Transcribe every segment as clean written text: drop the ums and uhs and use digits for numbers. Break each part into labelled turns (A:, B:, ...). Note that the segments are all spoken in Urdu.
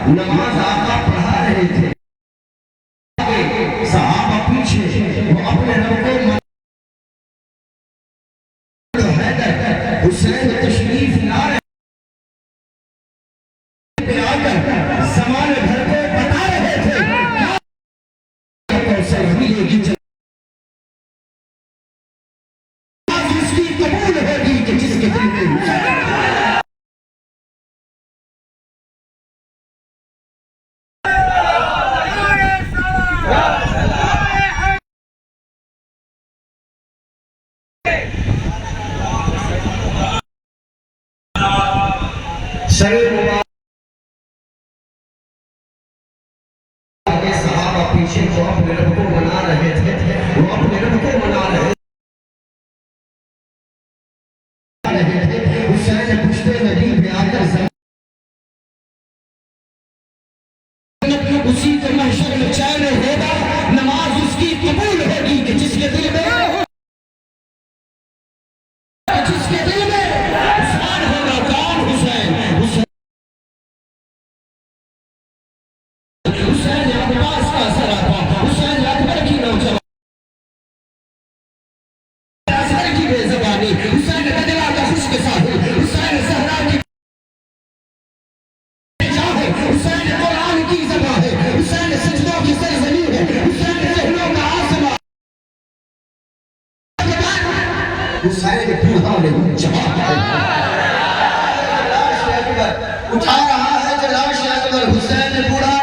A: نماز آقا پڑھا رہے تھے، صحابہ پیچھے، وہ اپنے رب کو حیدر حسین تشریف لا رہے پہ آ کر زمانے بھر کو بتا رہے تھے کیا کوثر ملے گی جس کی قبول ہوگی کہ جس کے دل میں شریف آگے صحابہ پیچھے وہ اپنے رب کو منا رہے تھے، وہ اپنے رب کو منا رہے تھے۔ حسین پشتے نبی پہ آ کر زمین اسی کے محشر میں چین ہوگا، نماز اس کی قبول ہوگی کہ جس کے دل میں عثمان ہوگا۔ کون؟ حسین۔ حسین عباس کا سرا تھا، حسین اکبر کی نوجوان، اصغر کی بے زبانی، حسین بدلا کا خشک ساحل، حسین زہرا کی جاہ ہے، حسین قرآن کی زبان ہے، حسین سجدوں کی سرزمین ہے، حسین جہلوں کا آسمان، حسین بوڑھا نہیں جوان ہے۔ اٹھا رہا ہے جلاش اکبر، حسین بوڑھا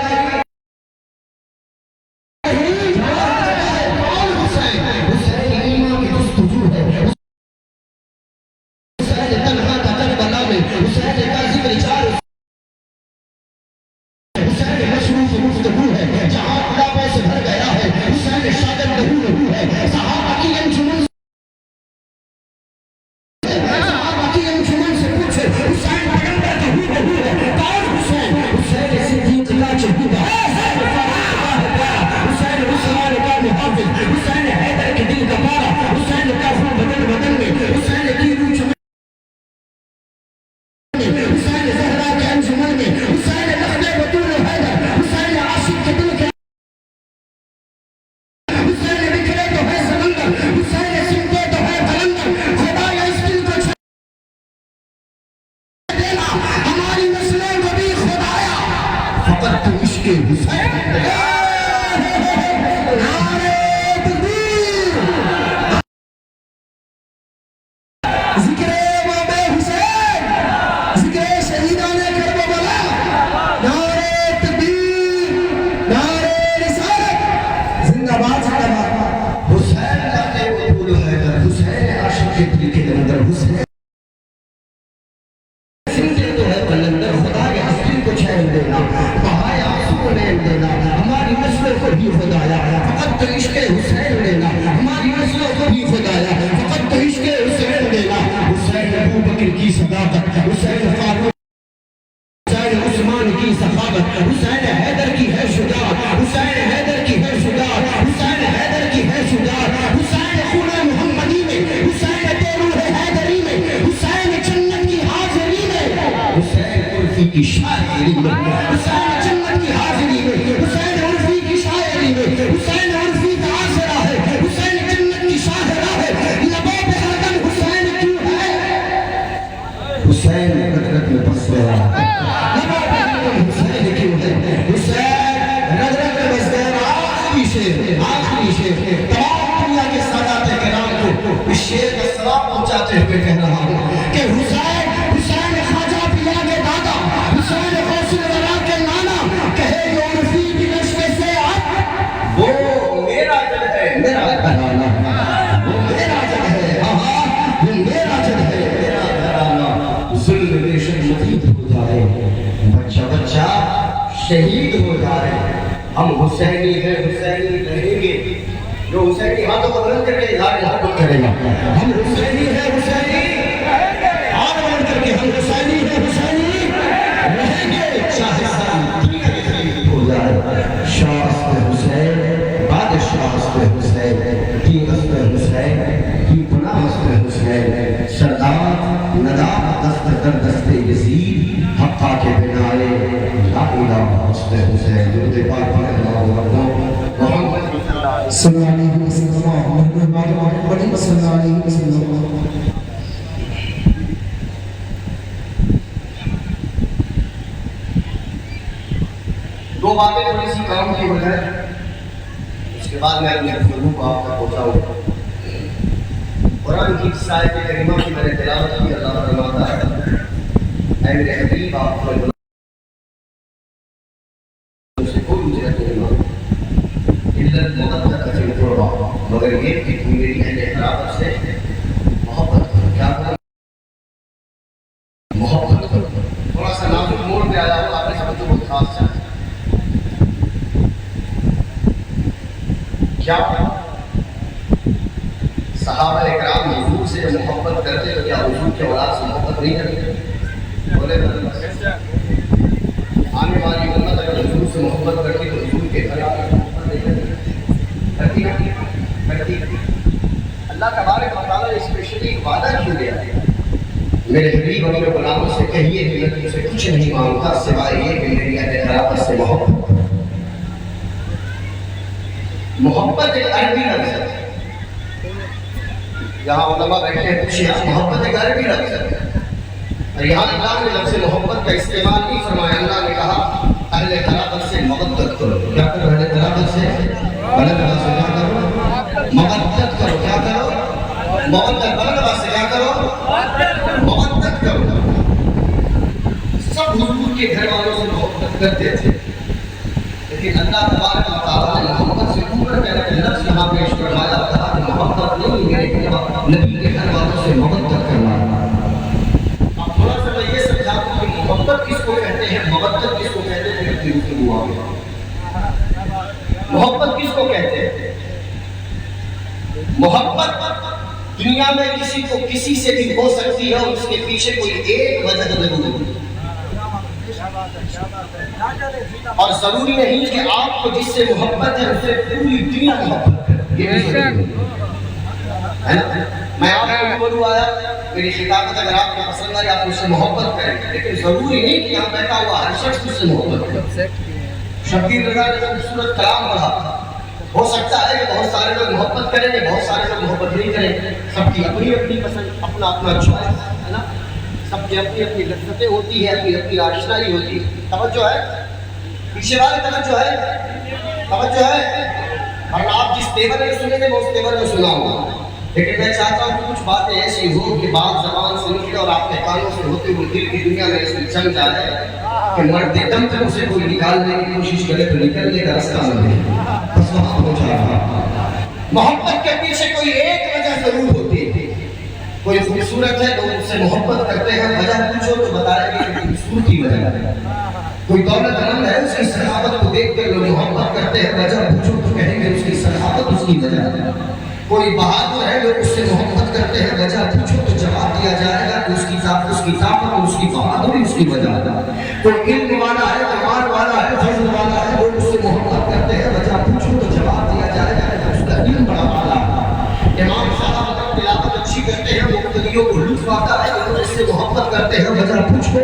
A: کی شاعری میں، حسین جنت کی حاضری میں، حسین عرفی کی شاعری میں، حسین عرفی کا آسرا ہے، حسین جنت کی شاہرہ ہے، لبوں پہ ہردم حسین کیوں ہے؟ حسین رگرگ میں بس گیا، لبوں پہ ہردم حسین کیوں ہے؟ حسین رگرگ میں بس گیا۔ آخری شیر تمام دنیا کے سادات کرام کو اس شیر کا سلام پہنچاتے ہوئے کہہ رہا ہوں کہ حسین خواجہ پیا کے دادا، حسین غوث الورا کے نانا، کہے جو عرفی کی نشے سے اب وہ میرا جد ہے، میرا گھرانا، وہ میرا جد ہے، ہاں وہ میرا جد ہے، میرا گھرانا۔ ظلم ریشم مزید ہو جائے، بچہ شہید ہو جائے، ہم حسینی ہیں، حسینی رہیں گے۔ جو حسینی ہاتھوں کو بلند کر کے اظہار محبت کرے گا، ہم حسینی ہیں، حسینی ہاتھ بلند کر کے ہم حسینی ہیں، حسینی رہیں گے، چاہے ساری دنیا کی خرید ہو جائے۔ شاست حسین، بادشاہست حسین، دیغست حسین، کی پناہست حسین، سردار ندامت دست در دست یزید، حقا کے بنائے لا الہ حسن حسین درود پاک پڑھیں اللہم محمد صلی اللہ علیہ وسلم محمد صلی اللہ علیہ وسلم. دو باتیں تھوڑی سی کام کی ہو جائے اس کے بعد میں اپنے گفتگو کو آپ تک پہنچاؤں. قرآن کی آیت کریمہ کی میں نے تلاوت کی. اللہ فرماتا ہے اے میرے حبیب آپ کو سے کوئی اجرت نہیں مانگتا الا المودۃ فی القربى مگر یہ کہ تم میری اہل قرابت سے محبت کرو. کیا کرو؟ محبت کرو. تھوڑا سا نازک موڑ پہ آیا ہو آپ نے سمجھ تو بہت خاص چاہے کیا صحابہ اکرام حضور سے محبت کرتے تو کیا حضور کے اولاد سے محبت نہیں کرتے؟ بولے آنے والی امت اگر حضور سے محبت کرتی تو حضور کے گھر محبت نہیں کرتی. اللہ تبارک و تعالیٰ نے اسپیشلی ایک وعدہ کیوں دیا؟ میرے حبیب اپنے غلاموں سے کہیے کہ میں تم سے کچھ نہیں مانگتا سوائے یہ کہ میری اہل قرابت سے محبت. محبت ایک عربی لفظ ہے. یہاں علماء بیٹھے ہیں پوچھے محبت ایک عربی لفظ ہے اور یہاں اللہ نے لفظ محبت کا استعمال نہیں فرمایا. اللہ نے کہا اہل قرابت سے مودت کرو. کیا کرو؟ اہل قرابت سے غلط لفظ سے کیا کرو؟ مودت کرو. کیا کرو؟ مودت. غلط لفظ سے کیا کرو؟ مودت کرو. سب حضور کے گھر والوں سے محبت کرتے تھے لیکن اللہ تبارک و تعالیٰ نے محبت سے اوپر کا لفظ یہاں پیش کروایا اور کہا کہ محبت نہیں میرے نبی کے گھر والوں سے محبت کرنا. اب تھوڑا سا میں یہ سمجھا دوں کہ محبت کس کو کہتے ہیں مودت کس کو کہتے ہیں. اپنی گفتگو آگے محبت کس کو کہتے ہیں؟ محبت دنیا میں کسی کو کسی سے بھی ہو سکتی ہے اور اس کے پیچھے کوئی ایک وجہ ضرور ہوتی ہے اور ضروری نہیں کہ آپ کو جس سے محبت ہے اس سے پوری دنیا محبت ہے. یہ بھی ضروری ہے نا. میں آپ کو بولوں آیا میری خطابت اگر آپ کو پسند آئی آپ اس سے محبت کریں لیکن ضروری نہیں کہ یہاں بیٹھا ہوا ہر شخص اس سے محبت کرے. شبیر رضا نے خوبصورت کلام پڑھا. ہو سکتا ہے کہ بہت سارے لوگ محبت کریں گے بہت سارے لوگ محبت نہیں کریں. سب کی اپنی اپنی پسند اپنا اپنا چوائس ہے نا. سب کی اپنی اپنی لذتیں ہوتی ہیں اپنی اپنی آشنائی ہوتی ہے. توجہ ہے پیچھے والے توجہ ہے توجہ ہے. اور آپ جس تیور میں سنیں گے میں اس تیور میں سناؤں گا لیکن میں چاہتا ہوں کہ کچھ باتیں ایسی ہوں کہ بات زبان سے نکلے اور آپ کے کانوں سے ہوتے ہوئے دل کی دنیا میں ایسی جم جائے کہ مرتے دم تک اسے کوئی نکالنے کی کوشش کرے تو نکلنے کا راستہ نہ ملے. بس وہاں پہنچا رہا. محبت کے پیچھے کوئی ایک وجہ ضرور ہوتی ہے. کوئی خوبصورت ہے لوگ اس سے محبت کرتے ہیں وجہ پوچھو تو بتائیں گے کہ خوبصورتی وجہ ہے. کوئی دولت مند ہے اس کی صحابت کو دیکھ کر لوگ محبت کرتے ہیں وجہ پوچھو تو کہیں گے اس کی صحابت اس کی وجہ ہے. کوئی بہادر ہے لوگ اس سے محبت کرتے ہیں وجہ پوچھو تو جواب دیا جائے گا کہ اس کی طاقت اس کی بہادری اس کی وجہ ہے. کوئی علم والا ہے ایمان والا ہے فضل والا ہے لوگ اس سے محبت کرتے ہیں وجہ پوچھو تو جواب دیا جائے گا کہ اس کا علم بڑا والا ہے. امام صاحب اگر تلاوت اچھی کرتے ہیں مقتدیوں کو لطف آتا ہے لوگ اس سے محبت کرتے ہیں وجہ پوچھو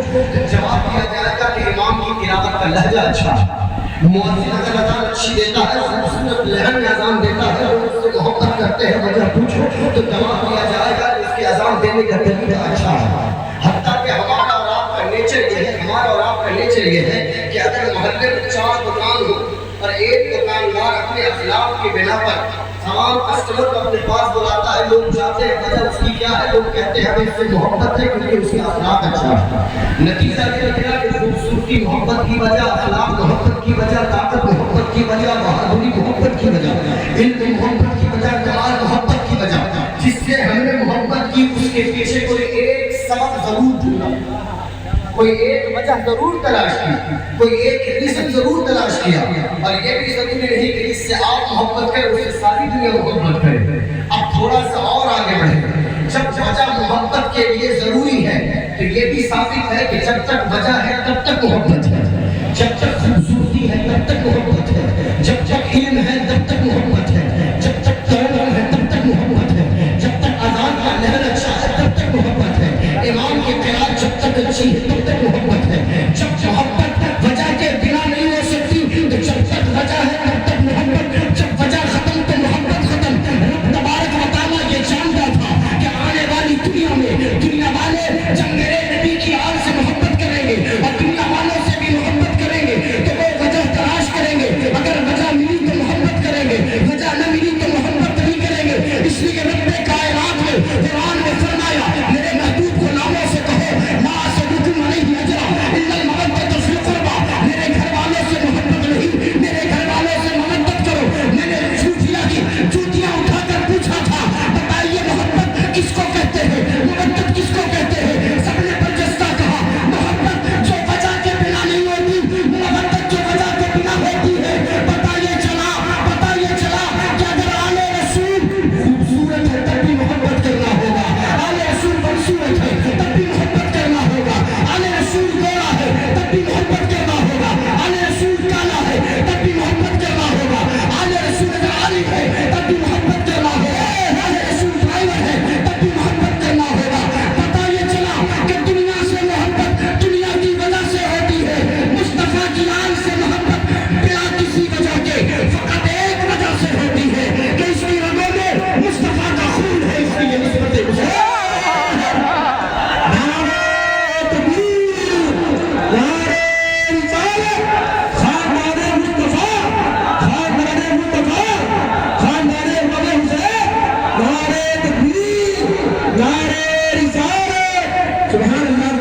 A: جواب دیا جائے گا کہ امام کی تلاوت کا لہجہ اچھا ہے. مؤذن اگر اذان اچھی دیتا ہے خوبصورت لہن میں اذان دیتا ہے لوگ اس سے محبت کرتے ہیں وجہ پوچھو تو جواب دیا جائے گا کہ اس کے اذان دینے کا طریقہ اچھا ہے. حتیٰ کہ ہمارا اور آپ کا نیچر یہ ہے کہ اگر محلے میں 4 دکان ہو اور ایک دکاندار اپنے اخلاق کی بنا پر تمام کسٹمر کو اپنے پاس بلاتا ہے لوگ جاتے ہیں وجہ اس کی کیا ہے لوگ کہتے ہیں ہمیں اس سے محبت ہے کیونکہ اس کا اخلاق اچھا ہے. نتیجہ یہ نکلا کہ خوبصورتی محبت کی وجہ اخلاق محبت کی وجہ طاقت محبت کی وجہ بہادری محبت کی وجہ علم محبت کی وجہ کمال محبت کی وجہ جس سے ہم نے محبت کی اس کے پیچھے کوئی ایک سبب ضرور ڈھونڈا کوئی ایک وجہ ضرور تلاش کی کوئی ایک ریزن ضرور تلاش کیا. اور یہ بھی ضروری نہیں کہ اس سے آپ محبت کریں اس سے ساری دنیا محبت کرے. اب تھوڑا سا اور آگے بڑھیں. جب وجہ محبت کے لیے ضروری ہے تو یہ بھی ثابت ہے کہ جب تک وجہ ہے تب تک محبت ہے. جب تک خوبصورتی ہے تب تک محبت ہے. جب تک علم ہے تب تک محبت ہے. جب تک تعلیم ہے تب تک محبت ہے. جب تک اذان کا لہر اچھا ہے تب تک محبت ہے. امام کی قرات جب تک اچھی ہے تب تک محبت ہے. جب محبت وجہ کے بنا نہیں ہو سکتی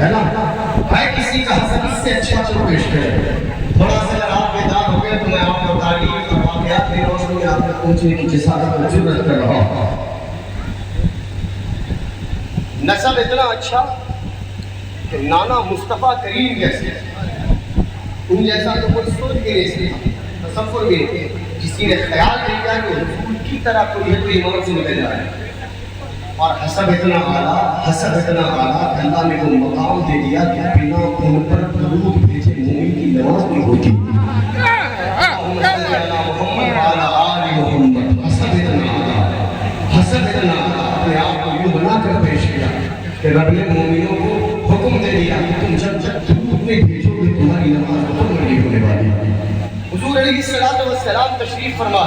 A: ہے نا؟ ہے کسی کا حسن اس سے اچھا تو پیش کرے. تھوڑا سا اگر آپ بیدار ہو گئے تو میں آپ کو تعلیم اور واقعات کی روشنی میں آپ تک پہنچنے کی جسارت و جرأت کر رہا ہوں. نسب اتنا اچھا کہ نانا مصطفیٰ کریم جیسے ان جیسا تو کوئی سوچ بھی نہیں سکتا، تصور بھی نہیں. کسی نے خیال نہیں کیا کہ حضور کی طرح کوئی ہے تو ایمان سے نکل جائے. اور حسب اتنا اعلیٰ کہ اللہ نے وہ مقام دے دیا کہ بنا ان پر درود بھیجے مومن کی نماز نہیں ہوتی. حسب اتنا اعلیٰ اپنے آپ کو یوں بنا کر پیش کیا کہ رب نے مومنوں کو حکم دے دیا کہ تم جب درود نہیں بھیجو گے تمہاری نماز ختم نہیں ہونے والی. حضور علیہ السلام تشریف فرما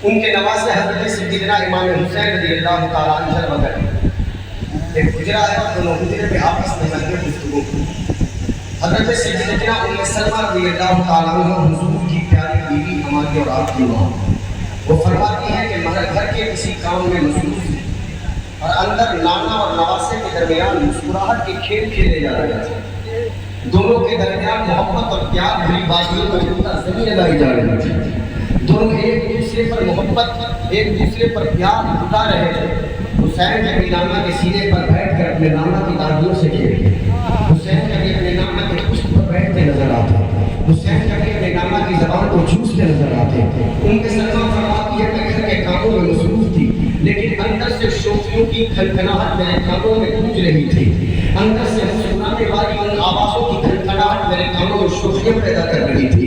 A: ان کے نواسے حضرت سیدنا امام حسین رضی اللہ تعالیٰ عنہ وغیرہ ایک حجرہ ہے اور دونوں حجرے پہ آپس میں مل کر گفتگو. حضرت سیدنا ام سلمہ رضی اللہ تعالیٰ عنہ حضور کی پیاری بیوی ہماری اور آپ کی ماں، وہ فرماتی ہے کہ گھر کے کسی کام میں مصروف تھی اور اندر نانا اور نواسے کے درمیان مسکراہٹ کے کھیل کھیلے جا رہے تھے. دونوں کے درمیان محبت اور پیار بھری بازیوں میں زمین لگائی جا رہی تھی. دونوں ایک دوسرے پر محبت، ایک دوسرے پر پیار لٹا رہے تھے. حسین کبھی نانا کے سینے پر بیٹھ کر اپنے نانا کی دادیوں سے کھیلتے، حسین کبھی اپنے نانا کے پشت پر بیٹھتے نظر آتے، حسین کبھی اپنے نانا کی زبان کو چوستے نظر آتے. ان کے سلمہ فرماتی ہے کہ گھر کے کاموں میں مصروف تھی لیکن اندر سے شوقیوں کی کھنکھناہٹ میرے کانوں میں گونج رہی تھی. اندر سے مسکرانے والی ان آوازوں کی کھنکھناہٹ میرے کانوں میں شوقیاں پیدا کر رہی تھی.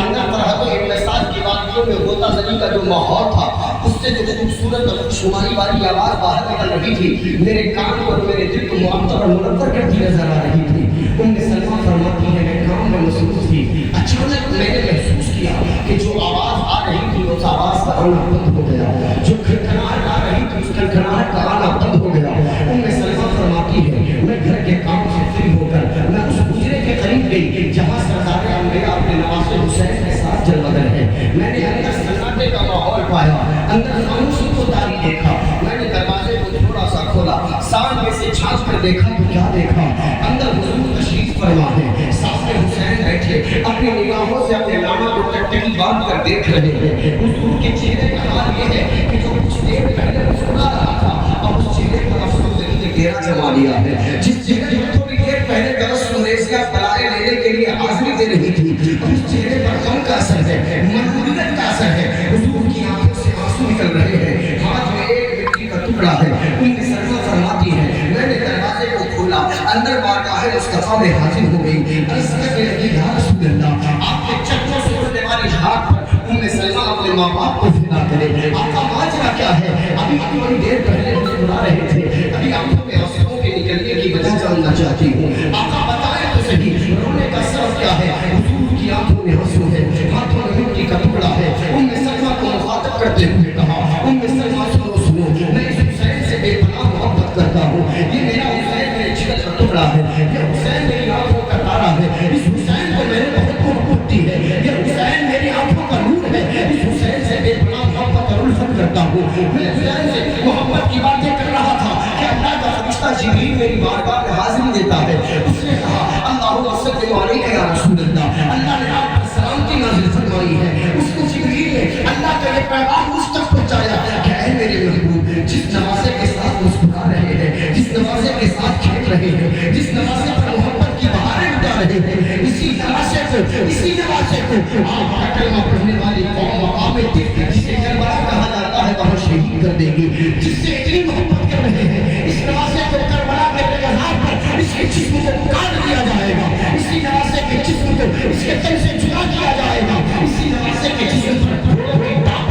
A: اندر فرحت و انبساط کی وادیوں میں غوطہ زنی کا جو ماحول تھا اس سے جو خوبصورت اور خوشگواری والی آواز باہر نکل رہی تھی میرے کان اور میرے دل کو معطر اور منور کرتی نظر آ رہی تھی. ان میں سلمہ فرماتی ہے میں کام میں مصروف تھی، اچانک میں نے محسوس کیا کہ جو آواز آ رہی تھی اس آواز کا آنا بند ہو گیا، جو کھنکھناہٹ آ رہی تھی اس کھنکھناہٹ کا آنا بند ہو گیا. ان میں سلمہ فرماتی ہے میں گھر کے کام سے فری ہو کر میں اس حجرے کے قریب گئی جہاں سردار انبیاء اپنے نواسے حسین کے ساتھ جلوگر ہے. میں نے اندر سناٹے کا ماحول پایا، اندر خاموشی کو داری دیکھا. میں نے دروازے کو تھوڑا سا کھولا، سامنے سے جھانک کر دیکھا تو کیا دیکھا، اندر حضور تشریف فرما ہے، سامنے حسین بیٹھے اپنی نگاہوں سے اپنے نانا کو ٹکٹکی باندھ کر دیکھ رہے ہیں. حضور کے چہرے کا حال یہ ہے کہ جو کچھ دیر پہلے مسکرا رہا تھا اب اس چہرے پر افسوس نے گھیرا جما لیا ہے. جس چہرے پر تھوڑی دیر پہلے تبسم ریزیاں بلائے لینے کے لیے حاضری دے رہی تھی اس چہرے پر غم کا اثر ہے، ملولت کا اثر ہے. حضور کی آنکھوں سے آنسو نکل رہے ہیں، ہاتھ میں ایک مٹی کا ٹکڑا ہے. ان کی سلمہ فرماتی ہے میں نے دروازے کو کھولا، اندر بارگاہ مصطفیٰ میں حاضر ہو گئی. عرض کرنے لگی یا رسول اللہ آپ کے چکوں سے اڑنے والی ہاتھ پر ام سلمہ اپنے ماں باپ کو فدا کرے. آپ کا ماجرا کیا ہے؟ ابھی تھوڑی دیر پہلے مسکرا رہے تھے، ابھی آنکھوں میں آنسوؤں کے نکلنے کی وجہ جاننا چاہتی ہوں. آقا بتائیں تو صحیح رونے کا سبب کیا ہے؟ حضور کی آنکھوں میں آنسو ہے، ہاتھوں میں مٹی کا ٹکڑا ہے. ام سلمہ کو مخاطب کرتے ہوئے کہا ام سلمہ سنو میں اس حسین سے بے پناہ محبت کرتا ہوں. یہ میرا حسین میرے جگر کا ٹکڑا ہے، یہ حسین میری آنکھوں کا تارا ہے. اس حسین کو میں نے بہت محبت دی ہے، یہ حسین میری آنکھوں کا نور ہے. اس حسین سے بے پناہ محبت اور الفت کرتا ہوں. میں حسین سے محبت کی باتیں کر رہا تھا کہ اللہ کا فرشتہ جبریل میری بارگاہ میں حاضری دیتا ہے. اس نے کہا اللہم صلی علیہ یا رسول اللہ، اللہ نے آپ پر سلامتی نازل فرمائی ہے. اس کو جبریل نے اللہ کا یہ پیغام مجھ تک پہنچایا کہ اے میرے محبوب جس نواسے کے ساتھ مسکرا رہے ہیں، جس نواسے کے ساتھ کھیل رہے ہیں، جس نواسے پر محبت کی بہاریں اٹھا رہے ہیں، اسی نواسے کو آپ کا کلمہ پڑھنے والی قوم مقام طب جسے کربلا کہا جاتا ہے وہاں شہید کر دے گی. جس سے اتنی محبت کر رہے ہیں اس نواسے کو کربلا کے مزار پر اس کے جسم کو کاٹ دیا جائے گا، اسی نواسے کے جسم کو اس کے تن سے جدا کیا جائے گا، اسی نواسے کے جسم پر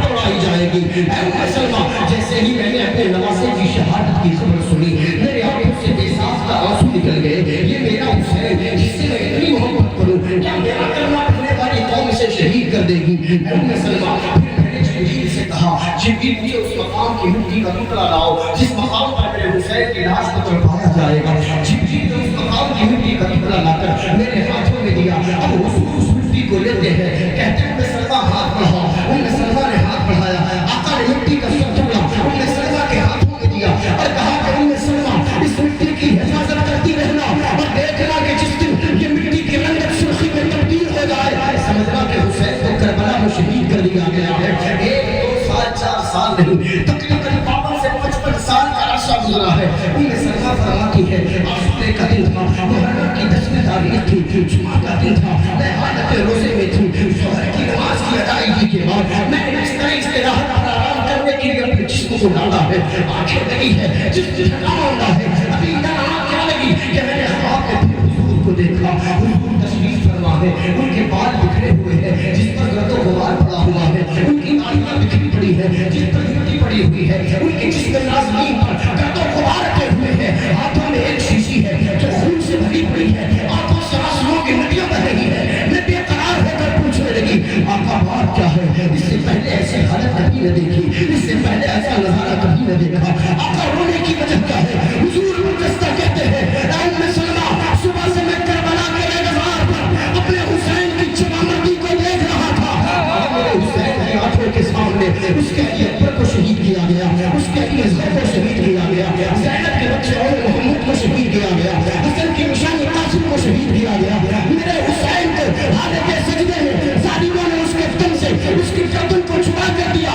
A: اڑائی جائے گی. اے ام سلمہ جیسے ہی میں نے اپنے نواسے کی شہادت کی خبر سنی میرے آنکھوں سے بے ساختہ کا آنسو نکل گئے. یہ میرا حسین جس سے میں اتنی محبت کروں کیا میرا کلمہ پڑھنے والی قوم اسے شہید کر دے گی. اے ام سلمہ پھر میں نے جبریل سے کہا جبریل مجھے اس مقام کی مٹی کا ٹکڑا لاؤ جس مقام پر میرے حسین کی لاش کو چڑھایا جائے گا. جبریل نے اس مقام کی مٹی کا ٹکڑا لا کر میرے ہاتھوں میں دیا. اب حضور اس مٹی کو لیتے ہیں کہتے ہیں ام سلمہ ہاتھ بڑھا. ام سلمہ نے ہاتھ بڑھایا، آقا نے مٹی کا سر ٹکڑا ام سلمہ کے ہاتھوں میں دیا اور کہا کہ ام سلمہ اس مٹی کی نہیں. تقریباً 52 سے 55 سال کا عرصہ گزرا ہے. سلمہ فرماتی ہے آسودے کا دن تھا, محرم کی 10ویں تاریخ تھی, جمعہ کا دن تھا, میں حالت روزے میں تھی. ظہر کی نماز کی ادائیگی کے بعد میں نے اس طرح استراحت پر آرام کرنے کے لیے اپنے جسم کو ڈالا ہے. آنکھیں لگی ہے, جسم تھکان ہے. ابھی ادھر آنکھ کیا لگی کہ میں نے خواب میں پھر حضور کو دیکھا. حضور تشریف فرما ہے, ان کے بال بکھرے ہوئے ہیں جس پر گرد و غبار پڑا ہوا ہے, ان کی داڑھیاں بکھری پڑی ہے جس پر مٹی پڑی ہوئی ہے, ان کے جسم نازنین پر گرد و غبار رکھے ہوئے ہیں. ہاتھوں میں ایک شیشی ہے جو خون سے بھری پڑی ہے, آنکھوں سے آنسوؤں کی ندیاں بہ رہی ہے. میں بے قرار ہو کر پوچھنے لگی آقا بات کیا ہے؟ اس سے پہلے ایسی حالت کبھی نہ دیکھی, اس سے پہلے ایسا نظارہ کبھی نہ دیکھا. آقا رونے کی وجہ کیا ہے؟ حضور مجسطہ کہتے ہیں اے ام سلمہ, صبح سے میں کربلا کے رضوار پر اپنے حسین کی چمامردی کو دیکھ رہا تھا. میرے حسین کی آنکھوں کے سامنے اس کے لیے اکبر کو شہید کیا گیا, اس کے لیے زید کو شہید کیا گیا, زینب کے بچے اور محمد کو شہید کیا گیا, حسن کی نشانی قاسم کو شہید کیا گیا. میرے حسین کو حالت سجدے میں ظالموں نے اس کے تن سے اس کی گردن کو چھپا کر دیا.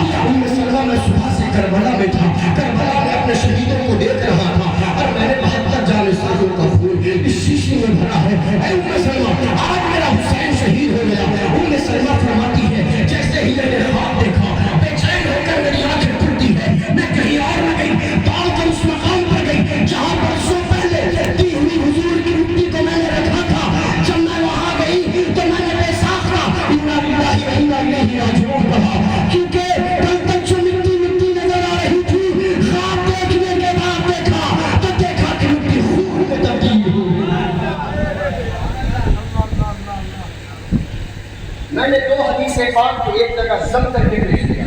A: سلمہ میں صبح سے کربلا میں تھا, کربلا میں اپنے شہیدوں کو دیکھ رہا تھا اور میں نے 72 جان سازوں کا خون اس شیشے میں بھرا ہے. اے ام سلمہ, آج میرا حسین شہید ہو گیا. ام سلمہ فرماتی ہے جیسے ہی میں نے خواب دیکھا بے چین ہو کر میری آنکھیں کھلتی ہے. میں کہیں اور نہ گئی, دوڑ کر اس مقام پر گئی جہاں برسوں پہلے دی ہوئی حضور کی مٹی کو میں نے رکھا تھا. جب میں وہاں گئی تو میں نے بے ساختہ انا للہ و انا الیہ راجعون کہا, کیونکہ کل تک جو مٹی مٹی نظر آ رہی تھی, خواب دیکھنے کے بعد دیکھا تو دیکھا کہ مٹی خون میں تبدیل ہوئی. میں نے 2 حدیث پاک کو ایک جگہ ضم کر کے پیش کیا.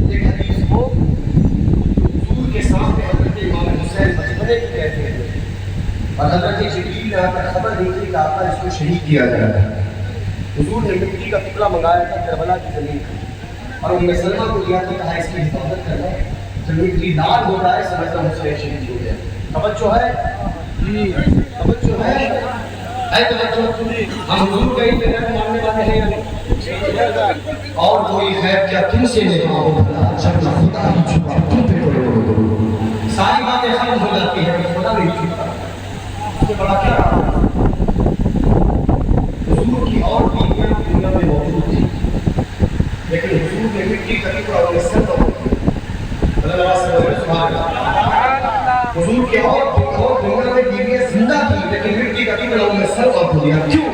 A: ایک حدیث کو حضور کے سامنے حضرت امام حسین بچپنے کی کہتے ہیں اور حضرت جبریل نے آ کر خبر دی تھی کہ آقا اس کو شہید کیا جائے گا. حضور نے مٹی کا ٹکڑا منگایا تھا کربلا کی زمین اور ام سلمہ کو دیا تھا, کہا اس کی حفاظت کرنا, جب مٹی لال ہو رہا ہے سمجھتا حسین شہید ہو گیا. توجہ ہے, توجہ ہے, ہم حضور گئی کہ نہ ماننے والے ہیں یا نہیں, اور کوئی خیر کیا تم سے نہیں مانو جب خدا ہی چھپا تم پہ کوئی ساری باتیں ختم ہو جاتی ہیں, خدا نہیں چھپا. اس سے بڑا کیا حضور کی اور بیویاں دنیا میں موجود تھی, لیکن حضور نے مٹی کا ٹکڑا اور سر کو حضور کے اور دنیا میں بیویاں زندہ تھی لیکن مٹی کا ٹکڑا انہیں سر کو دیا. کیوں؟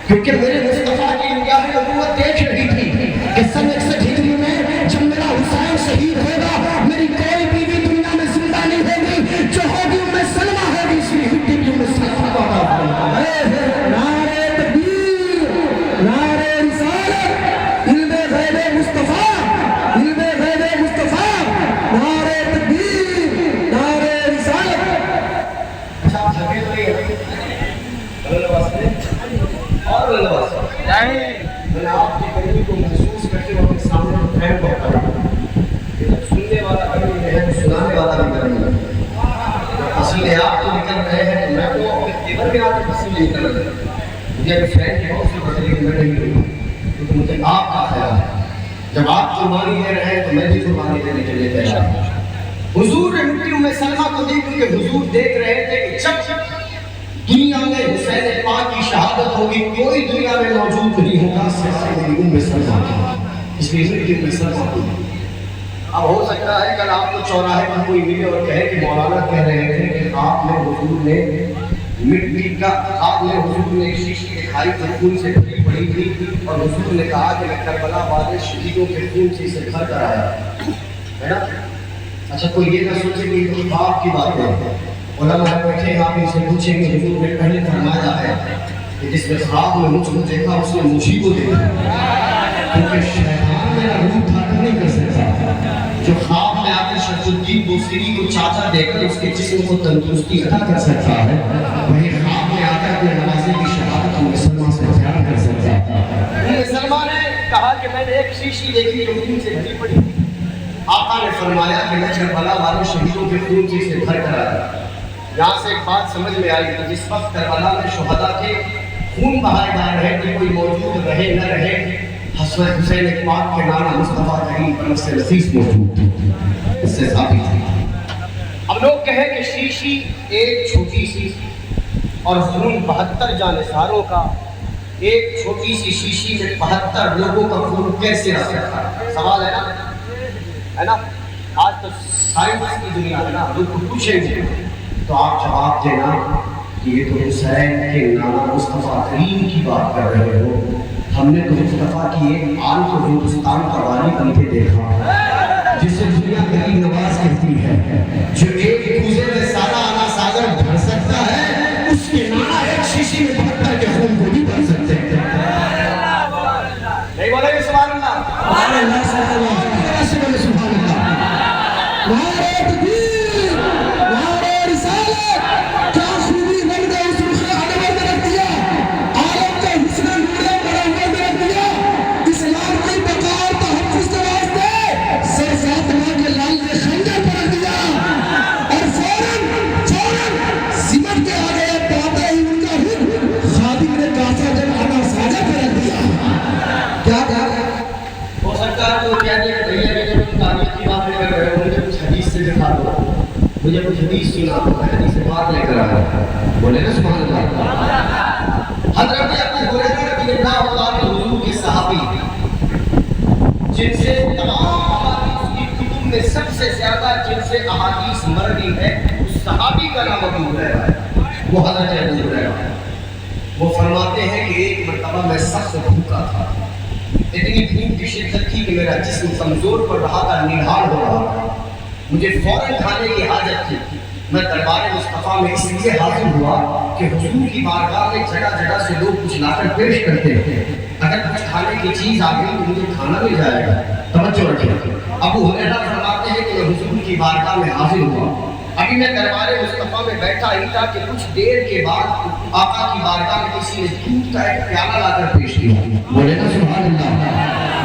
A: کیونکہ میرے مصطفیٰ کی نگاہ نبوت دیکھ رہی تھی کہ سن 61 ہجری میں جب میرا حسین شہید ہوگا میری کوئی بیوی دنیا میں زندہ نہیں ہوگی, جو ہوگی ام سلمہ ہوگی. اس لیے مٹی کی ام سلمہ کو عطا فرمایا. نعرہ تکبیر, نعرہ رسالت, علم غیب مصطفیٰ, علم غیب مصطفیٰ, نعرہ تکبیر, نعرہ رسالت. اچھا جگہ تو یہ اور میں آپ کی کمی کو محسوس کرتے ہوئے اپنے سامنے فہم کرتا ہوں کہ جب سننے والا کمی ہے تو سنانے والا بھی کمی ہے. پسینے آپ تو نکل رہے ہیں تو میں تو اپنے تیور میں آپ کے پسینے نکل رہے ہیں. مجھے ابھی فرینڈ کی بہت سی باتیں لیکن میں نہیں کروں کیونکہ مجھے آپ کا خیال ہے. جب آپ قربانی دے رہے ہیں تو میں بھی قربانی دینے کے لیے تیار ہوں. حضور نے مٹی ام سلمہ کو دی کیونکہ حضور دیکھ رہے تھے کہ جب دنیا میں حسین پاک کی شہادت ہوگی کوئی دنیا میں موجود نہیں ہوگا سوائے ام سلمہ کی. اس لیے مٹی ام سلمہ کو. اب ہو سکتا ہے کل آپ کو چوراہے پر کوئی ملے اور کہے کہ مولانا کہہ رہے تھے کہ آپ نے حضور نے مٹی کا, آپ نے حضور نے شیشی دکھائی تھی خون سے بھری پڑی تھی اور حضور نے کہا کہ میں کربلا والے شہیدوں کے خون سے اسے بھر کر آیا ہے نا. اچھا کوئی یہ نہ سوچے کہ یہ خواب کی بات ہے. علماء بیٹھے آپ ان سے پوچھیں کہ حضور نے پہلے فرمایا ہے کہ جس نے خواب میں مجھ کو دیکھا اس نے مجھے کو دیکھا, کیونکہ شیطان میرا روح ٹھاکر نہیں کر سکتا. جو خواب میں آ کر شمس الدین بوصیری کو چاچا دے کر اس کے جسم کو تندرستی عطا کر سکتا ہے, وہی خواب میں آ کر اپنے نوازے کی شہادت ام سلمہ سے بیان کر سکتا ہے. ام سلمہ نے کہا کہ میں نے ایک شیشی دیکھی جو خون سے بھری پڑی. آقا نے فرمایا کہ میں کربلا والے شہیدوں کے خون سے اسے بھر کر آیا. یہاں سے ایک بات سمجھ میں آئی کہ جس وقت کربلا میں شہداء کے خون بہائے جا رہے تھے, کوئی موجود رہے نہ رہے, حسن حسین پاک کے نانا مصطفیٰ کریم پر نفس لذیذ موجود تھی، اس سے ثابت تھی۔ اب لوگ کہیں کہ شیشی ایک چھوٹی سی اور خون 72 جانثاروں کا، ایک چھوٹی سی شیشی میں 72 لوگوں کا خون کیسے آ سکتا ہے؟ سوال ہے نا؟ آج تو سائنس کی دنیا ہے نا، لوگ کو پوچھیں گے تو آپ جواب دینا کہ یہ تو حسین کے نانا مصطفیٰ کریم کی بات کر رہے ہو، ہم نے تو مصطفیٰ کی ایک آن کو ہندوستان کا والی بن کے دیکھا جسے دنیا غریب نواز کہتی ہے، جو ایک کوزے میں سارا آنا ساگر بھر سکتا ہے، اس کے نانا ایک شیشی میں 72 کے خون کو بھی بھر سکتے ہیں۔ نہیں بولے گے سبحان اللہ؟ سبحان اللہ، سبحان اللہ، سبحان اللہ۔ نعرہ تکبیر، نعرہ رسالت، کیا خوبی بن گئے اس رخ انور میں رکھ دیا، عالم کا حسن نور منور میں رکھ دیا، اسلام کی بقا اور تحفظ کے واسطے سر فاطمہ کے لال نے خنجر پر رکھ دیا، اور فوراً سمٹ کے آ گئے پاتا ہی ان کا حکم خادم نے کاسا جب آنا ساجا پر رکھ دیا۔ کیا ہو سکتا ہے تو کیا کہ بھیا کے جو تاریخ کی بات کر رہے ہو، مجھے کچھ حدیث سے دکھا دو، مجھے کچھ حدیث سنا دو، میں حدیث سے بات لے کر آیا، بولے نا سبحان اللہ۔ حضرت ابو ہریرہ رضی اللہ عنہ حضور کے صحابی، جن سے تمام احادیث کی کتب میں سب سے زیادہ جن سے احادیث مروی ہے، اس صحابی کا نام ابو ہریرہ ہے، وہ حضرت ابو ہریرہ۔ وہ فرماتے ہیں کہ ایک مرتبہ میں سخت بھوکا تھا، اتنی بھوک کی شدت تھی کہ میرا جسم کمزور پڑ رہا تھا، نڈھال ہو رہا تھا، مجھے فوراً کھانے کی حاجت تھی۔ میں دربار مصطفیٰ میں اس لیے حاضر ہوا کہ حضور کی بارگاہ میں جگہ جگہ سے لوگ کچھ لا کر پیش کرتے ہیں، اگر کچھ کھانے کی چیز آ گئی تو مجھے کھانا مل جائے گا۔ توجہ رکھیں، ابو ہریرہ فرماتے ہیں کہ میں حضور کی بارگاہ میں حاضر ہوا، ابھی میں دربار مصطفیٰ میں بیٹھا ہی تھا کہ کچھ دیر کے بعد آقا کی بارگاہ میں کسی نے دودھ کا ایک پیالہ لا کر پیش کیا، بولے نا سبحان اللہ،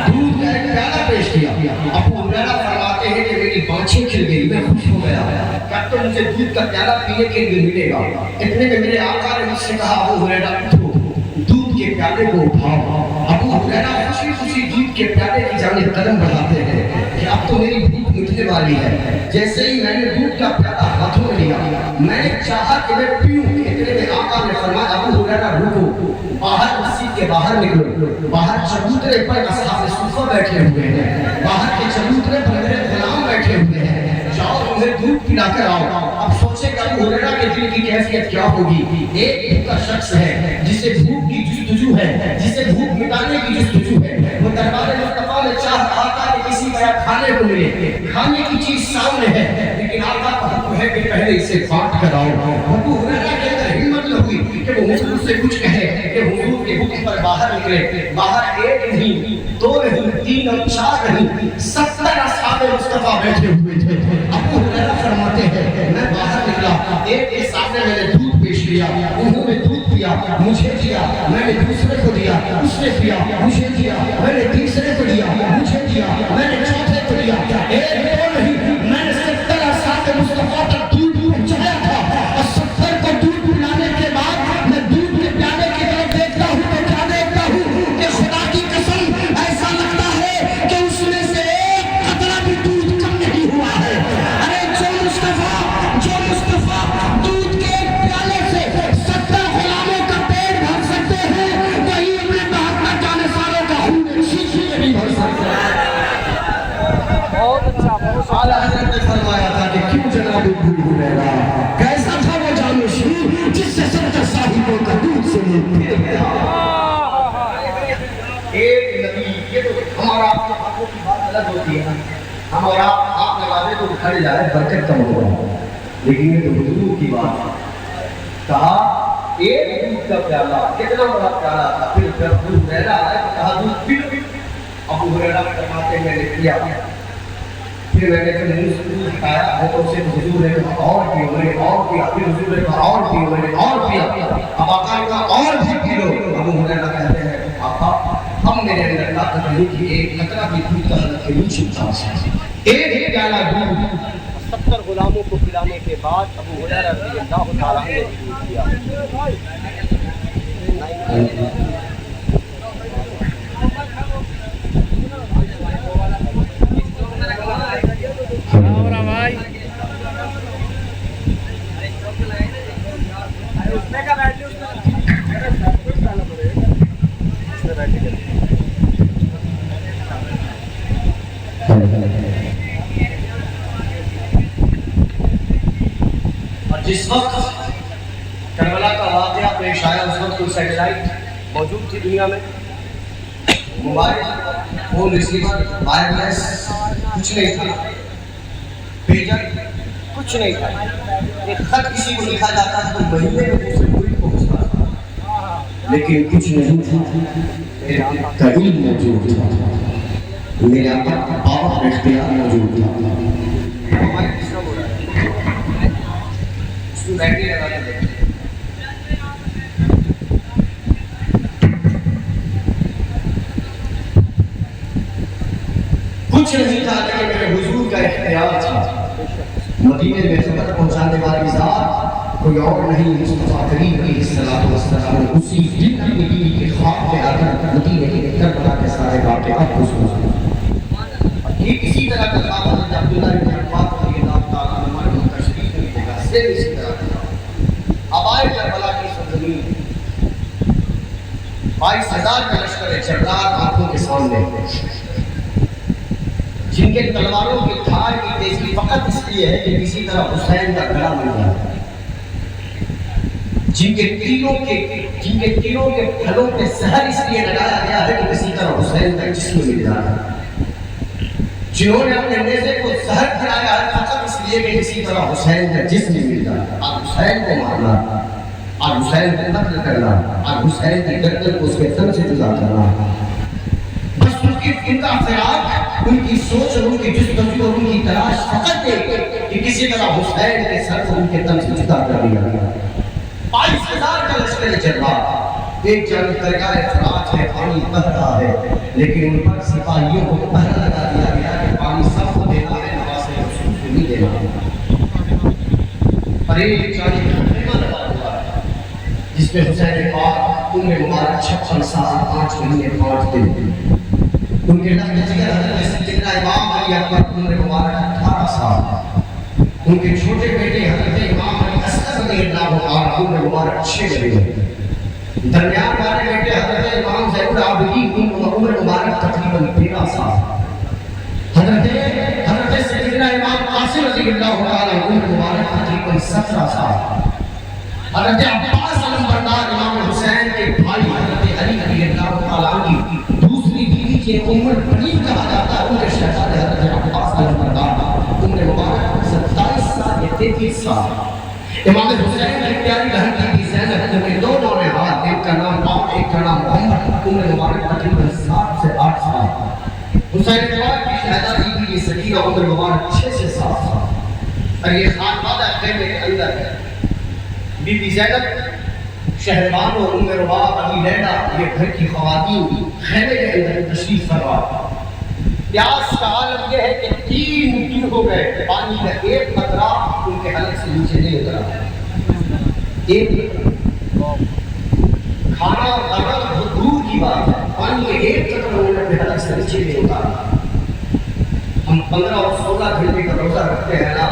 A: دودھ کا ایک پیالہ پیش کیا۔ ابو ہریرہ فرماتے ہیں کہ میری بانچیں کھل گئی، میں خوش ہو گیا کہ اب تو مجھے دودھ کا پیالہ پینے کے لیے ملے گا۔ اتنے میں میرے آقا نے مجھ سے کہا ابو ہریرہ اٹھو، دودھ کے پیالے کو اٹھاؤ۔ ابو ہریرہ خوشی خوشی دودھ کے پیالے کی جانب قدم بڑھاتے ہیں کہ اب تو میری بھوک مٹنے والی ہے۔ جیسے ہی میں نے دودھ کا پیالہ ہاتھوں میں لیا، میں نے چاہا کہ میں پیوں، اتنے میں آقا نے فرمایا ابو ہریرہ رکو، باہر مسجد کے باہر نکلو، باہر چبوترے پر اصحاب صفہ بیٹھے ہوئے ہیں، باہر کے چبوترے پر میرے غلام بیٹھے ہوئے ہیں، جاؤ انہیں دودھ پلا کر آؤ۔ اب سوچے کہ ابو ہریرہ کے دل کی کیفیت کیا ہوگی؟ ایک بھوکا شخص ہے جسے بھوک کی جستجو ہے، جسے بھوک مٹانے کی جستجو ہے، وہ دربار مصطفیٰ میں چاہ رہا تھا کہ کسی طرح کھانے کو ملے، کھانے کی چیز سامنے ہے، لیکن آقا کا حکم ہے کہ پہلے اسے بانٹ کر آؤ۔ ابو ہریرہ کے اندر ہمت نہ ہوئی کہ وہ حضور سے کچھ کہے، کہ حضور کے حکم پر باہر نکلے۔ باہر ایک نہیں، دو نہیں، تین اور چار نہیں، 70 اصحاب مصطفیٰ بیٹھے ہوئے تھے۔ ابو ہریرہ فرماتے ہیں میں باہر نکلا، ایک کے سامنے میں نے دودھ پیش کیا، انہوں نے دودھ پیا، مجھے دیا، میں نے دوسرے کو دیا، اس نے پیا، مجھے دیا، میں نے تیسرے کو دیا، مجھے دیا، میں نے چوتھے کو دیا، ایک دو نہیں، میں نے 70 اصحاب مصطفیٰ تک دودھ پہنچایا تھا، اور 70 کو دودھ پلانے کے بعد میں دودھ کے پیالے کی طرف دیکھتا ہوں تو کیا دیکھتا ہوں کہ خدا کی قسم ایسا لگتا ہے کہ اس میں سے ایک قطرہ بھی دودھ کم نہیں ہوا ہے۔ ارے جو مصطفیٰ دودھ کے ایک پیالے سے 70 غلاموں کا پیٹ بھر سکتے ہیں، وہی اپنے 72 جانثاروں کا خون ایک شیشی میں نہیں بھر سکتے۔ بہت اچھا، اعلیٰ حضرت نے فرمایا تھا کہ کیوں جناب ابو ہریرہ، کیسا تھا وہ جانشین جس سے 70 صاحبوں کا دودھ سے منہ پھر گیا۔ ایک نبی، یہ تو ہمارا آپ کے حقوں کی بات الگ ہوتی ہے نا، ہم اور آپ لگا تو کھڑ جائے برکت کم ہوگا، لیکن یہ تو حضور کی بات ہے۔ کہا ایک دودھ کا پیالہ، کتنا بڑا پیالہ تھا، پھر جب ابو ہریرہ آئے تو کہا دودھ پی لو۔ ابو ہریرہ فرماتے ہیں میں نے پیا، پھر میں نے منہ سے دودھ کھایا ہاتھوں سے، حضور نے کہا اور پیو، میں نے اور پیا، پھر حضور نے کہا اور پیو، میں نے اور پیا، اب آقا نے کہا اور بھی پی لو۔ ابو ہریرہ کہتے ہیں آقا اب میرے اندر طاقت نہیں کہ ایک قطرہ بھی دودھ کا حلق کے نیچے اتار سکے۔ ایک پیالہ دودھ 70 غلاموں کو پلانے کے بعد ابو ہریرہ رضی اللہ تعالیٰ عنہ نے دودھ پیا۔
B: کربلا کا واقعہ پیش آیا، اس وقت کوئی سیٹلائٹ موجود تھی دنیا میں، موبائل فون ریسیور وائرلیس کچھ نہیں تھا، پیجر کچھ نہیں تھا، ایک خط کسی کو لکھا جاتا تھا تو مہینے میں دوسرے ملک پہنچتا تھا، لیکن کچھ نہیں تھا،
A: علم موجود تھا، میرے آپ اختیار موجود تھا۔
B: ہمارے کس کا ہو رہا ہے اس کو بیٹری لگا کے دیکھیں۔
A: کچھ نہیں تھا لیکن میرے حضور کا اختیار تھا۔ مدینے میں خبر پہنچانے والی ذات کوئی اور نہیں، مصطفیٰ کریم علیہ الصلوۃ والسلام، اسی دن اپنی بیوی کے خواب میں آ کر مدینے کے کربلا کے سارے واقعات کو سنا۔
B: یہ اسی طرح کا خواب حضرت عبداللہ بن عباس رضی اللہ تعالیٰ عنہ کی تشریف میں دیکھا، سیم اسی طرح کا۔ اب آئے کربلا کی سرزمین، 22,000 کا لشکر جرار آنکھوں کے سامنے، جن کے تلواروں کی دھار کی تیزی فقط اس لیے ہے کہ کسی طرح حسین کا گلا مل جائے، جن کے تیروں کے پھلوں پہ زہر اس لیے لگایا گیا ہے کہ کسی طرح حسین کا جسم مل جائے، جنہوں نے اپنے نیزے کو زہر کھلایا ہے فقط اس لیے کہ کسی طرح حسین کا جسم مل جائے، اور حسین کو مارنا، اور حسین کو قتل کرنا، اور حسین کی گردن کو اس کے تن سے جدا کرنا، بس ان کا فراق، ان کی سوچ اور ان کی جستجو اور ان کی تلاش فقط ہے کہ کسی طرح حسین کے سر کو ان کے تن سے جدا کر دیا گیا۔ 22,000 کا لشکر جرار، ایک جانب درگاہ فرات ہے، پانی بہتا ہے، لیکن ان پر سپاہیوں کو پہرا لگا دیا گیا کہ پانی سب کو دینا ہے، نواز رسول کو نہیں دینا۔ اور ایک جانب خیمہ لگا ہوا ہے جس میں حسین پاک ان میں مبارک 56 سال 5 مہینے 5 دن، ان کے لفظ جگر حضرت سیدنا امام علی اکبر عمر مبارک 18 سال، ان کے چھوٹے بیٹے حضرت امام علی اصغر رضی اللہ عنہ عمر مبارک 6 مہینے، درمیان والے بیٹے حضرت امام زین العابدین عمر مبارک تقریباً 13 سال، حضرت سیدنا امام قاسم رضی اللہ عنہ عمر مبارک تقریباً 17 سال، حضرت عباس علمبردار امام حسین کے بھائی حضرت علی رضی اللہ عنہ کی دوسری بیوی کے عمر بنی کہا جاتا ہے، ان کے شہزادے حضرت عباس علمبردار عمر مبارک 27 سال یا 33 سال، امام حسین کی پیاری بہن کی زینب، ان کے دو نوجوان، ایک کا نام عمر ایک کا نام محمد، عمر مبارک تقریباً 7 سے 8 سال، حسین پاک کی شہزادی بیوی سکینہ عمر مبارک 6 سے 7 سال، اور یہ خانوادہ خیمے کے اندر ہے۔ بی بی زینب، شہربان اور ام رباب، ابی لیلہ، یہ گھر کی خواتین خیمے کے اندر تشریف فرما۔ پیاس کا عالم یہ ہے کہ 3 دن ہو گئے پانی کا ایک قطرہ ان کے حلق سے نیچے نہیں اترا، ایک کھانا اور دانا بہت دور کی بات ہے، پانی کے ایک قطرہ انہوں نے اپنے حلق سے نیچے نہیں اتارا۔ ہم 15 اور 16 گھنٹے کا روزہ رکھتے ہیں نا،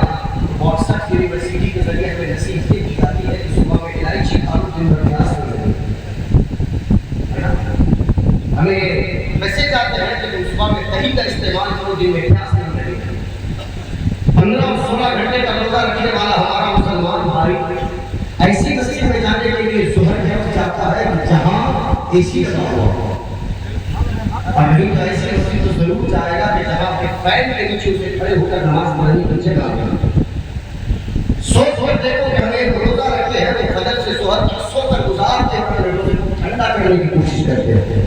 B: واٹس ایپ یونیورسٹی کے ذریعے ہمیں نصیحت یہ کی جاتی ہے کہ صبح میں الائچی کھالو، دن بھر پیاس نہیں لگے، ہمیں میسج آتے ہیں کہ تم صبح میں دہی کا استعمال کرو، دن میں پیاس نہیں لگے۔ 15 اور 16 گھنٹے کا روزہ رکھنے والا ہمارا مسلمان بھائی ایسی مسجد میں جانے کے لیے ظہر جب جاتا ہے جہاں اے سی لگا ہوا ہو، اور نہیں تو ایسی مسجد تو ضرور جائے گا کہ جہاں پہ فین کے نیچے اسے کھڑے ہو کر نماز پڑھنے کی جگہ ہے۔ سوچ کر دیکھو کہ ہم ایک روزہ رکھتے ہیں تو فجر سے ظہر تک سو کر گزارتے ہیں، اپنے روزے کو ٹھنڈا کرنے کی کوشش کرتے ہیں،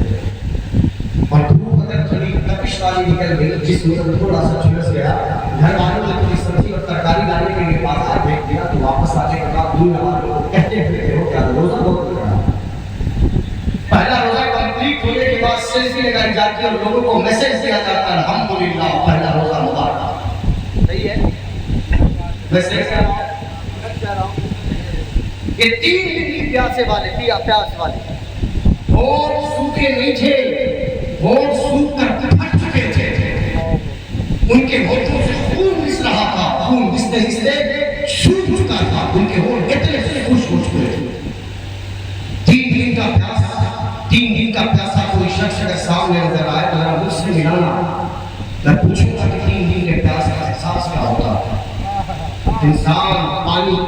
B: اور دھوپ اگر تھوڑی تپش والی نکل گئی، جس میں تھوڑا سا جھلس گیا، گھر والوں نے تھوڑی سبزی اور ترکاری لانے کے لیے بازار بھیج دیا تو واپس آنے کے بعد دن والوں کو کہتے ہوئے ہو کیا روزہ بہت لگا۔ پہلا روزہ کمپلیٹ ہونے کے بعد سیلفی لگائی جاتی ہے اور لوگوں کو میسج دیا جاتا ہے الحمدللہ پہلا روزہ مبارک۔ صحیح ہے؟ ویسے یہ 3 دن کی پیاسے والے پیاس والے ہونٹ سوکھے نہیں تھے، ہونٹ سوکھ کر پھٹ چکے تھے، ان کے ہونٹوں سے خون رس رہا تھا، خون رستے سوکھ چکا تھا، ان کے ہونٹ اتنے سے خشک ہو چکے تھے۔ 3 دن کا پیاسا کوئی شخص اگر سامنے نظر آئے تو ذرا مجھ سے ملانا، میں پوچھوں گا کہ 3 دن کے پیاس کا احساس کیا ہوتا ہے۔ انسان پانی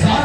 B: 7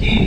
B: 3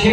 B: 6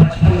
B: 55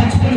B: 55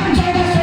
B: 1400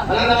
B: 18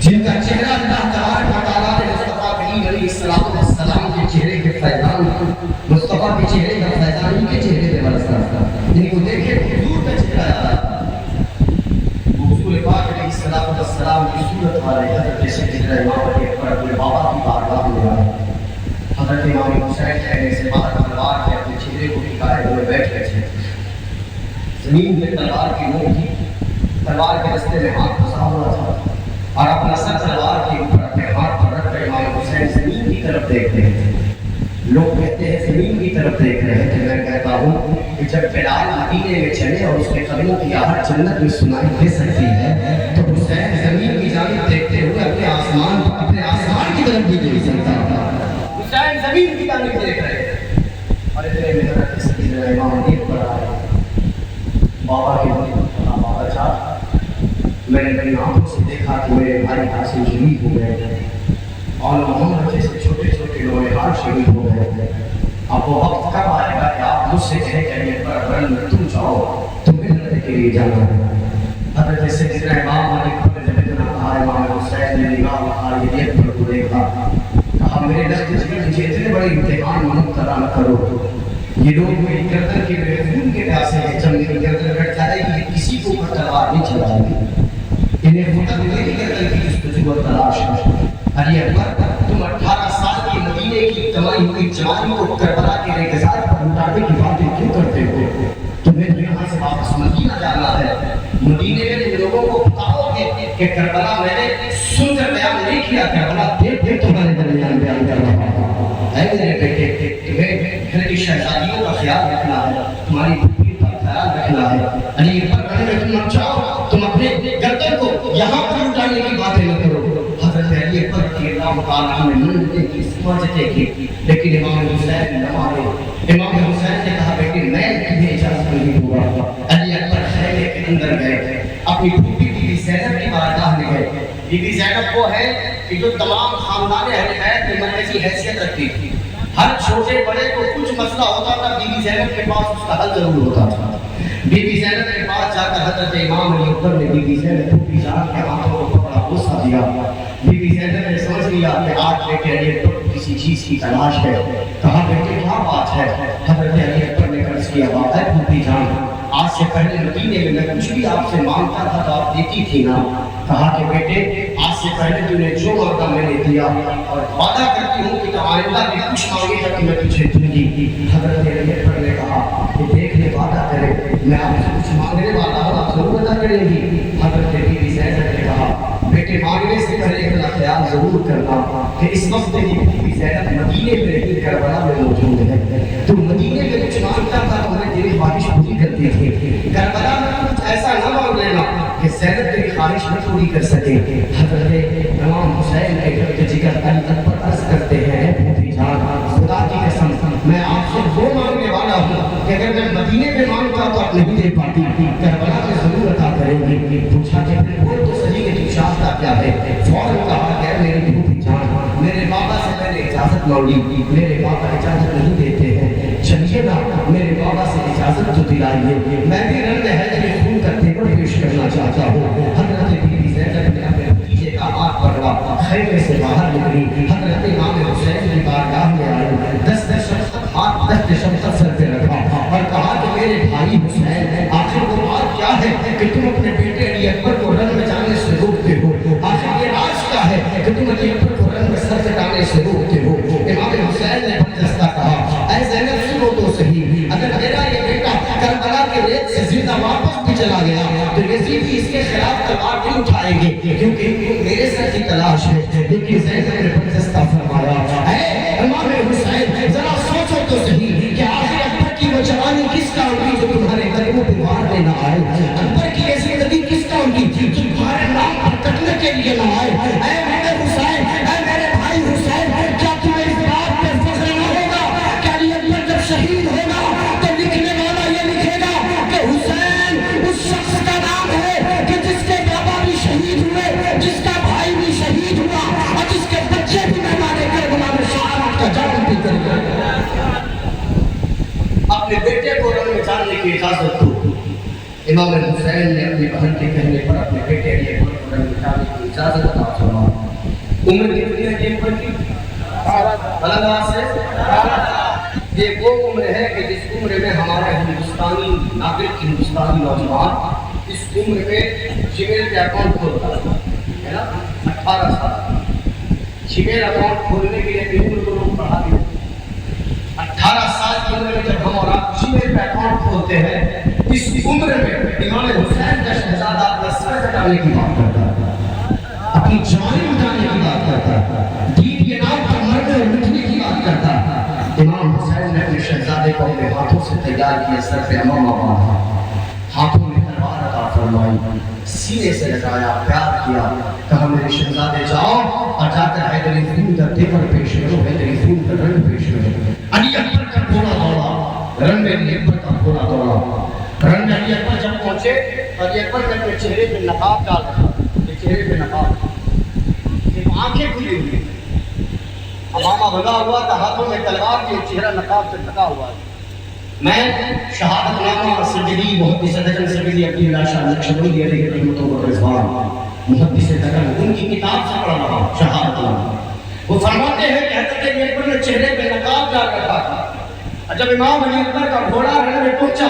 B: جن کا چہرہ اللہ تبارک و تعالیٰ نے مصطفیٰ کریم علیہ السلام کے چہرے کے فیضان مصطفیٰ کے چہرے کا فیضان ان کے چہرے پہ برستا تھا، جن کو دیکھے حضور کا چہرہ یاد آتا حضور پاک علیہ السلام کی صورت والے حضرت سیدنا امام علی اکبر اپنے بابا کی بارگاہ میں آئے۔ حضرت امام حسین کہنے سے بعد تلوار کے اپنے چہرے کو ٹکائے ہوئے بیٹھ گئے تھے۔ زمین میں تلوار کی نوک تھی، تلوار کے رستے میں ہاتھ پھنسا ہوا تھا اور اپنا سر تلوار کے اوپر اپنے ہاتھ پر رکھ کر امام حسین زمین کی طرف دیکھ رہے تھے۔ لوگ کہتے ہیں زمین کی طرف دیکھ رہے تھے، میں کہتا ہوں کہ جب بلال مدینے میں چلے اور اس کے قدموں کی آہٹ جنت میں سنائی دے سکتی ہے تو حسین زمین کی جانب دیکھتے ہوئے اپنے آسمان کی طرف بھی دیکھ سکتا تھا۔ حسین زمین کی جانب دیکھ رہے تھے اور اتنے میں حضرت سیدنا امام علی پر آئے۔ بابا کے بابا میں نے اپنی آنکھوں سے دیکھا کہ میرے بھائی قاسم شہید ہو گئے تھے اور محمد جیسے چھوٹے چھوٹے لوہار شہید ہو گئے تھے۔ اب وہ وقت کب آئے گا کہ آپ مجھ سے کہے کہ یہ پر میں تم جاؤ، تمہیں لڑنے کے لیے جانا ہے۔ حضرت سیدنا امام علی پر جب اتنا کہا، امام حسین نے نگاہ اٹھائی دیکھ پر کو دیکھا، کہا میرے لفظ جگر مجھے اتنے بڑے امتحان مبتلا نہ کرو، یہ لوگ میری گردن کے میرے خون کے پیاسے ہیں، جب میری گردن کٹ جائے گی یہ کسی کو تلوار نہیں چلائے گی، انہیں فقط میری گردن کی جستجو اور تلاش ہے۔ علی اکبر تم 18 سال کی مدینے کی کمائی ہوئی جوانی کو کربلا کے ریگزار پر لوٹانے کی باتیں کیوں کرتے ہو؟ تمہیں تو یہاں سے واپس مدینہ جانا ہے، مدینے میں ان لوگوں کو بتاؤ کہ کربلا میں نے سن کر بیان نہیں کیا، کربلا دیکھ دیکھ تمہارے درمیان بیان کر رہا ہوں۔ اے میرے بیٹے تمہیں گھر کی شہزادیوں کا خیال رکھنا ہے، تمہاری بیوی کا خیال رکھنا ہے۔ علی اکبر کہنے میں تم چاہو تم اپنے گردن کو یہاں پر لٹانے کی باتیں نہ کرو۔ حضرت علی اکبر کی اللہ تعالیٰ نے منتے کی سمجھتے کی، لیکن امام حسین نہ مانے۔ امام حسین نے کہا بیٹے میں تمہیں اجازت نہیں دوں گا۔ علی اکبر خیمے کے اندر گئے، اپنی پھوپھی بی بی زینب کی بارگاہ میں گئے۔ بی بی زینب وہ ہے کہ جو تمام خاندان اہل بیت میں مرکزی حیثیت رکھتی تھی، ہر چھوٹے بڑے کو کچھ مسئلہ ہوتا تھا بی بی زینب کے پاس اس کا حل ضرور ہوتا تھا۔ بی بی زینب کے پاس جا کر حضرت امام علی اکبر نے بی بی زینب پھوپھی جان کے ہاتھوں کو پکڑا بوسہ دیا۔ بی بی زینب نے سمجھ لیا کہ آج بیٹے علی اکبر کو کسی چیز کی تلاش ہے، کہا بیٹے کیا بات ہے؟ حضرت علی اکبر نے عرض کیا بات ہے پھوپھی جان، آج سے پہلے مدینے میں میں کچھ بھی آپ سے مانگتا تھا تو آپ دیتی تھی نا؟ کہا کہ بیٹے آج سے پہلے تو نے جو مانگا میں نے دیا اور وعدہ کرتی ہوں کہ آئندہ بھی کچھ مانگے گا کہ میں تجھے دوں گی۔ حضرت علی اکبر نے کہا کہ دیکھ لے وعدہ کرے، میں آپ سے کچھ مانگنے والا ہوں، آپ ضرور ادا کریں گی۔ حضرت بی بی زینب نے کہا بیٹے مانگنے سے پہلے اپنا خیال ضرور کرنا کہ اس وقت میری بی بی زینب مدینے میں نہیں کربلا میں موجود ہے، تو مدینے میں کچھ مانگتا تھا تو میں تیری خواہش پوری کرتی تھی، کربلا میں کچھ ایسا نہ مانگ لینا کہ زینب تیری خواہش نہ پوری کر سکے۔ حضرت امام حسین کے گھر کے جگر علی اکبر عرض کرتے ہیں پھوپھی جان خدا کی قسم میں آپ سے وہ مانگنے والا ہوں کہ اگر میں مدینے میں مانگتا تو آپ نہیں دے پاتی، کربلا میں ضرور عطا کریں گی۔ پوچھا کہ وہ تو صحیح کہ تو چاہتا کیا ہے؟ فوراً کہا کہ میری پھوپھی جان میرے بابا سے میں نے اجازت مانگی، میرے بابا اجازت نہیں دیتے ہیں، چلیے نا میرے بابا سے اجازت تو دلائیے، میں بھی رنگ ہے کہ خون کا تیور پیش کرنا چاہتا ہوں۔ حضرت بی بی زینب نے اپنے بھتیجے کا ہاتھ پکڑا، خیمے سے باہر نکلی، حضرت امام حسین کی بارگاہ میں آئی، دست شفقت سر پہ رکھا اور کہا کہ میرے بھائی حسین آخر وہ بات کیا ہے کہ تم اپنے بیٹے علی اکبر کو رنگ میں جانے سے روکتے ہو؟ آخر یہ راز کیا ہے کہ تم علی اکبر کو رنگ میں سر کٹانے سے روکتے ہو؟ امام حسین نے برجستہ کہا اے زینب سنو تو صحیح، اگر میرا یہ بیٹا کربلا کے ریت سے زندہ واپس بھی چلا گیا تو یزید بھی اس کے خلاف تلوار نہیں اٹھائیں گے کیونکہ ان کو میرے سر کی تلاش ہے۔ لیکن زینب نے برجستہ فرمایا اے امام حسین ذرا سوچو تو صحیح کہ آخر اکبر کی وہ جوانی کس کام کی جو تمہارے قدموں پہ وار دینا آئے؟ اکبر کی ایسی زندگی کس کام کی تھی جو تمہارے نام پر کٹنے کے لیے نہ آئے؟ اے میرے حسین، اے میرے بھائی حسین، کیا تمہیں اس بات پہ فخر نہ ہوگا کہ علی اکبر جب شہید ہوگا تو لکھنے والا یہ لکھے گا کہ حسین اس شخص کا نام ہے کہ جس کے بابا بھی شہید ہوئے، جس کا بھائی بھی شہید ہوا اور جس کے بچے بھی مہمان کربلا میں شہادت کا جام بھی کر گئے۔ اپنے بیٹے کو رنگ امام حسین نے اپنی بہن کے کہنے پر اپنے بیٹے علی اکبر کو رنگ مٹانے کی اجازت عطا فرمائی۔ عمر کتنی ہے علی اکبر کی؟ 18 سے یہ وہ عمر ہے کہ جس عمر میں ہمارا ہندوستانی ناگرک، ہندوستانی نوجوان اس عمر میں جمیل کے اکاؤنٹ کھولتا ہے نا، 18 سال۔ جمیل اکاؤنٹ کھولنے کے لیے عمر کو لوگ پڑھا دیتے 18 سال کی عمر میں جب ہم اور آپ جمیل پہ اکاؤنٹ کھولتے ہیں، اس عمر میں امام حسین کا شہزادہ اپنا سر کٹانے کی بات کرتا ہے، اپنی جوانی مٹانے کی بات کرتا ہے، دین کے نام پر مرنے اور مٹنے کی بات کرتا ہے۔ امام حسین نے اپنے شہزادے کو اپنے ہاتھوں سے تیار کیا، سر پہ امامہ باندھا، ہاتھوں میں تلوار عطا فرمائی، سینے سے لگایا، پیار کیا، کہا میرے شہزادے جاؤ اور جا کر حیدر خون کا تیور پیش کرو، حیدر خون کا رنگ پیش کرو۔ علی اکبر کا گھوڑا دوڑا، رنگ علی اکبر کا گھوڑا دوڑا، رنگ علی اکبر جب پہنچے تو علی اکبر نے اپنے چہرے پہ نقاب ڈال رکھا، چہرے پہ نقاب، آنکھیں کھلی ہوئی، امامہ بنا ہوا تھا، ہاتھوں میں تلوار کی، چہرہ نقاب سے ڈھکا ہوا ہے۔ میں شہادت نامہ سجدی محدث دکن سجدی عبد اللہ شاہ نقشبندی علیہ رحمۃ و رضوان محدث دکن ان کی کتاب سے پڑھ رہا ہوں شہادت نامہ، وہ فرماتے ہیں کہ حضرت علی اکبر نے چہرے پہ نقاب ڈال رکھا تھا، جب امام علی اکبر کا گھوڑا رن میں پہنچا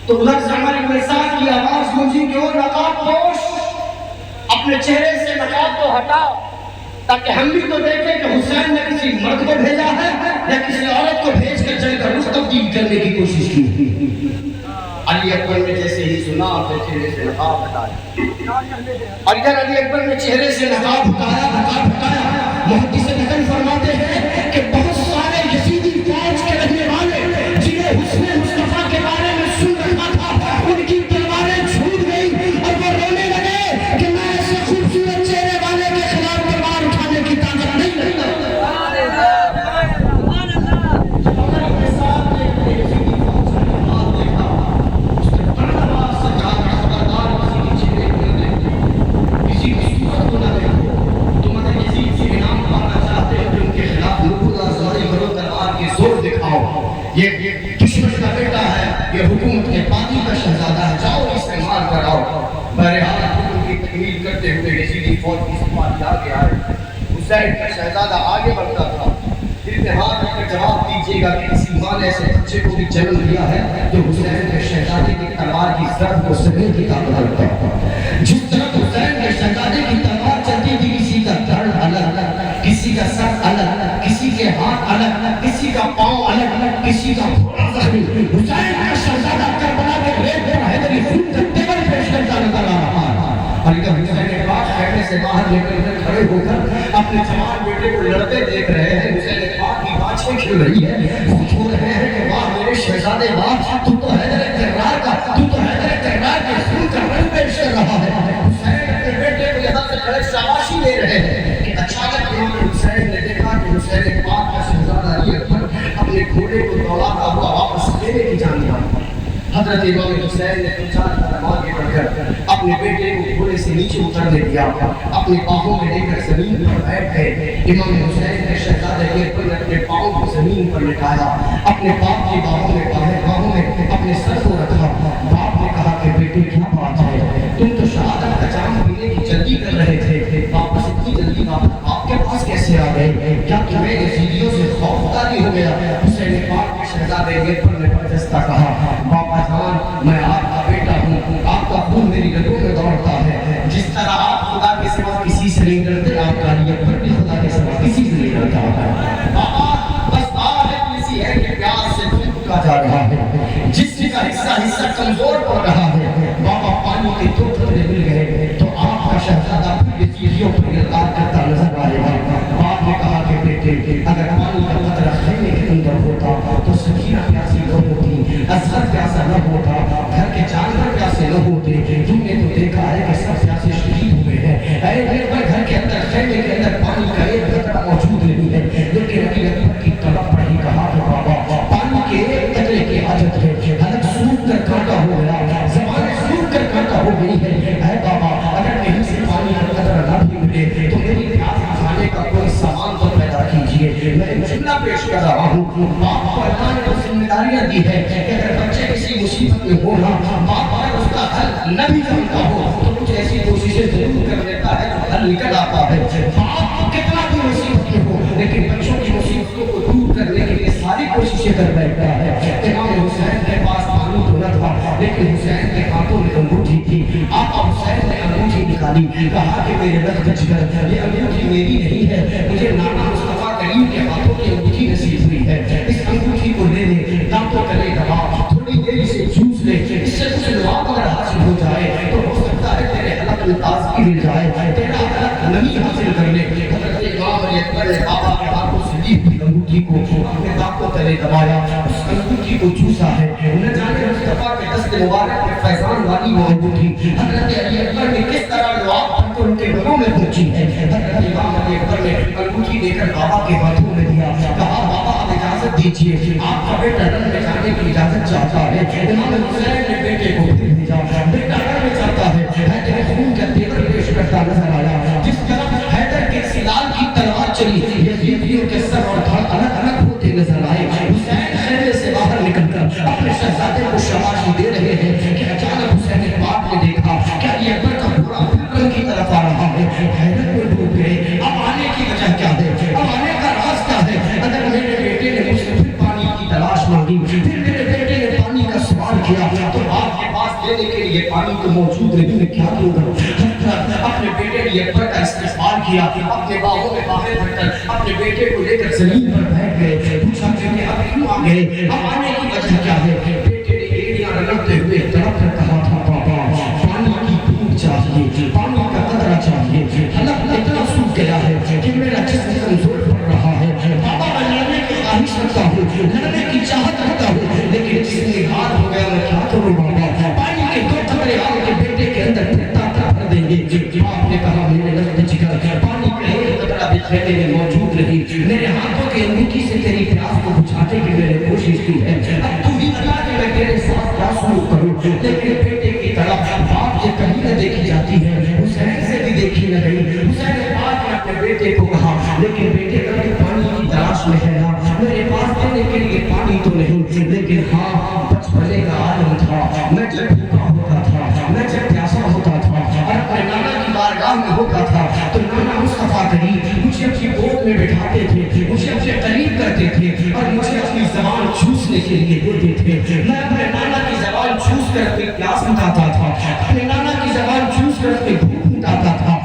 B: تو ادھر سے عمر بن سعد کی آواز گونجی کہ وہ نقاب پوش اپنے چہرے سے نقاب کو ہٹا تاکہ ہم بھی تو دیکھیں کہ حسین نے کسی مرد کو بھیجا ہے یا کسی عورت کو بھیج کر جنگ کا رخ تبدیل کرنے کی کوشش کی۔ علی اکبر نے جیسے ہی سنا اپنے چہرے سے نقاب ہٹایا، اور ادھر علی اکبر نے چہرے سے نقاب ہٹایا، محدث دکن فرماتے ہیں کہ بہت سارے یزیدی فوج کے رہنے والے جنہیں حسن مصطفیٰ کے بارے میں سن رکھا تھا، ان کی تلواریں چھوٹ گئی اور وہ رونے لگے کہ میں ایسے خوبصورت چہرے والے کے خلاف تلوار اٹھانے کی طاقت نہیں رکھتا۔ یہ دشمن کا بیٹا ہے، یہ حکومت کے پادی کا شہزادہ ہے، جاؤ اس سے مار کر آؤ۔ بہرحال حکم کی تکمیل کرتے ہوئے یزیدی فوج کی سپاہی آگے آئے، حسین کا شہزادہ آگے بڑھتا تھا، دل میں ہاتھ رکھ کر جواب دیجیے گا کہ کسی ماں نے ایسے بچے کو بھی جنم دیا ہے جو حسین کے شہزادے کی تلوار کی ضرب کو سہنے کی طاقت رکھتا ہے۔ جس طرح حسین کے شہزادے کی تلوار چلتی تھی، کسی کا دھڑ الگ، کسی کا سر الگ، کسی کے ہاتھ الگ، کسی کا پاؤں الگ، کسی کا گھوڑا زخمی، حسین کا شہزادہ کربلا کے ریت پر حیدر خون کا تیور پیش کرتا نظر آ رہا ہے۔ اور جب حسین پاک کہنے سے باہر نکل کر کھڑے ہو کر اپنے جوان بیٹے کو لڑتے دیکھ رہے ہیں، حسین پاک کی باتیں کھل رہی ہے، خوش ہو رہے ہیں کہ واہ میرے شہزادے واہ، تو حیدر کرار کا، تو حیدر کرار کے خون کا رنگ پیش کر رہا ہے۔ حسین اپنے بیٹے کو یہاں سے کھڑے شاباشی دے رہے ہیں کہ اچانک امام حسین نے دیکھا کہ حسین پاک کا شہزادہ علی اکبر اپنے گھوڑے کو دوڑاتا ہوا واپس لینے کی جانب آیا۔ حضرت امام حسین نے 2-4 قدم آگے بڑھ کر اپنے بیٹے کو گھوڑے سے نیچے اترنے دیا، اپنے پاؤں میں لے کر زمین پر بیٹھ گئے۔ امام حسین نے شہزادہ علی اکبر نے اپنے پاؤں کو زمین پر لٹایا، اپنے باپ کی باہوں میں اپنے سر کو رکھا۔ باپ نے کہا کہ بیٹے کیا بات ہے، تم تو شہادت کا جام پینے کی جلدی کر رہے تھے، واپس اتنی جلدی واپس آپ کے پاس کیسے آ گئے؟ کیا تمہیں یزیدیوں سے خوف طاری ہو گیا؟ حسین پاک کے شہزادے علی اکبر نے برجستہ کہا، باپا جان میں آپ کا بیٹا ہوں، آپ کا خون میری رگوں میں دوڑتا ہے، جس طرح آپ خدا کے سوا کسی سے نہیں ڈرتے، آپ کا علی اکبر بھی خدا کے سوا کسی سے نہیں ڈرتا ہے۔ باپا بس بات ایسی ہے کہ پیار سے پھکا جا رہا ہے، جسم کا حصہ کمزور پڑ رہا ہے۔ باپا پانی کے 2 قطرے مل گئے تو آپ کا شہزادہ پھر یزیدیوں پر گرفتار کرتا نظر آئے گا۔ باپ نے کہا کہ بیٹے اگر پانی کا قطرہ خیمے کے اندر ہوتا تو سکینہ پیاسی نہ ہوتی، اصغر پیاسا نہ ہوتا، گھر کے جانور پیاسے نہ ہوتے۔ تم نے تو دیکھا ہے کہ سب پیاسے شہید ہوئے ہیں، گھر کے اندر خیمے کے اندر پانی کا ایک قطرہ موجود نہیں ہے، لیکن علی اکبر کی طرف پر ہی کہا کہ بابا پانی کے ایک قطرے کی حاجت ہے، حلق سوکھ کر کانٹا ہو گیا، زبانیں سوکھ کر کانٹا ہو گئی ہے۔ اے بابا اگر کہیں سے پانی کا قطرہ نہ بھی ملے تو میری پیاس بجھانے کا کوئی سامان تو پیدا کیجیے۔ میں ایک جملہ پیش کر رہا ہوں، باپ کو اللہ نے ذمہ داریاں دی ہے کہ اگر بچے کسی مصیبت میں ہو رہا، باپ نہ بھی جانتا ہو تو کچھ ایسی کوششیں ضرور کر لیتا ہے جو حل نکل آتا ہے. باپ کو کتنا بھی مصیبت میں ہو لیکن بچوں کی مصیبتوں کو دور کرنے کے لیے ساری کوششیں کر بیٹھتا ہے. امام حسین کے پاس پانی تو نہ تھا لیکن حسین کے ہاتھوں میں انگوٹھی تھی. آقا حسین نے انگوٹھی نکالی, کہا کہ میرے رخ بچ کر یہ انگوٹھی میری نہیں ہے, مجھے نانا مصطفیٰ کریم کے ہاتھوں کی انگوٹھی نصیب ہوئی ہے. اس انگوٹھی کو لے لے, دانتوں کرے دبا, تھوڑی دیر سے جوس لے, اس سے کچھ لعاب اگر حاصل ہو جائے تو ہو سکتا ہے تیرے حلق میں تازگی مل جائے, تیرا حلق نمی حاصل کر لے. حضرت امام علی اکبر نے بابا کے ہاتھوں سے لی ہوئی انگوٹھی کو اپنے دانتوں تلے دبایا, اس انگوٹھی کو چوسا ہے. نہ جانے مصطفیٰ کے دست مبارک میں فیضان والی وہ انگوٹھی حضرت علی اکبر نے کس طرح لعاب بن کر ان کے گلوں میں پہنچی ہے. حضرت امام علی اکبر نے انگوٹھی دے کر بابا کے ہاتھوں میں دیا, کہا بابا آپ اجازت دیجیے, آپ کا بیٹا رن میں جانے کی اجازت چاہتا ہے. امام حسین نے بیٹے کو بھیجا, بیٹا رن میں جاتا ہے. حیدر خون کا تیور پیش کرتا نظر آیا, جس طرح حیدر کے سلال کی تلوار چلی یزیدیوں کے سر اور دھڑ الگ الگ ہوتے نظر آئے. حسین خیمے سے باہر نکل کر اپنے شہزادے کو شاباشی دے رہے ہیں کہ اچانک حسین نے پاک نے دیکھا کہ علی اکبر کا پورا پھر کی طرف آ رہا ہے. حیدر میں ڈوب گئے, اب آنے کی وجہ کیا ہے, اب آنے کا راز کیا ہے. اگر میرے بیٹے نے مجھ سے پھر پانی کی تلاش مانگی, پھر میرے بیٹے نے پانی کا سوال کیا تو آپ کے پاس لینے کے لیے پانی تو موجود نہیں, میں کیا کروں گا. اپنے بیٹے علی اکبر کا استقبال کیا, اپنے باہوں میں باہیں بھر کر اپنے بیٹے کو لے کر زمین پر بیٹھ گئے. پوچھا کہ اب کیوں آ گئے, اب آنے کی وجہ کیا ہے. بیٹے نے ایڑیاں رگڑتے ہوئے تڑپ کر کہا تھا بابا پانی کی بوند چاہیے, پانی کا قطرہ چاہیے, حلق اتنا سوکھ گیا ہے کہ میرا جسم کمزور پڑ رہا ہے. بابا میں لڑنے کی خواہش رکھتا ہوں, لڑنے کی چاہت رکھتا ہوں, لیکن جسم نگار ہو گیا, میں کیا کروں بابا. پانی کے دو قطرے آپ کے بیٹے کے اندر پھرتا کر دیں گے. آپ نے کہا میرے لفظ جگر پانی کا ایک قطرہ بھی خیمے میں موجود نہیں, میرے ہاتھوں کی انگوٹھی سے تیری پیاس کو بجھانے کی میں نے کوشش کی ہے. اب تو ہی بتا کہ میں تیرے ساتھ کیا سلوک کروں, لیکن بیٹے کی طرف باپ یہ کہیں نہ دیکھی جاتی ہے, حسین سے بھی دیکھی نہ گئی. حسین نے باپ نے اپنے بیٹے کو کہا لیکن بیٹے کا تو پانی کی تلاش میں ہے نا, میرے پاس دینے کے لیے پانی تو نہیں, لیکن ہاں بچپنے کا عالم تھا, میں جب بھوکا ہوتا تھا, میں جب پیاسا ہوتا تھا اور اپنے نانا کی بارگاہ میں ہوتا تھا تو نانا مصطفیٰ کریم مجھے اپنی گود میں بٹھاتے تھے, مجھے اپنے قریب کرتے تھے اور مجھے اپنی زبان چوسنے کے لیے دیتے تھے. میں اپنے نانا کی زبان چوس کر اپنی پیاس مٹاتا تھا, اپنے نانا کی زبان چوس کر اپنی بھوک مٹاتا تھا.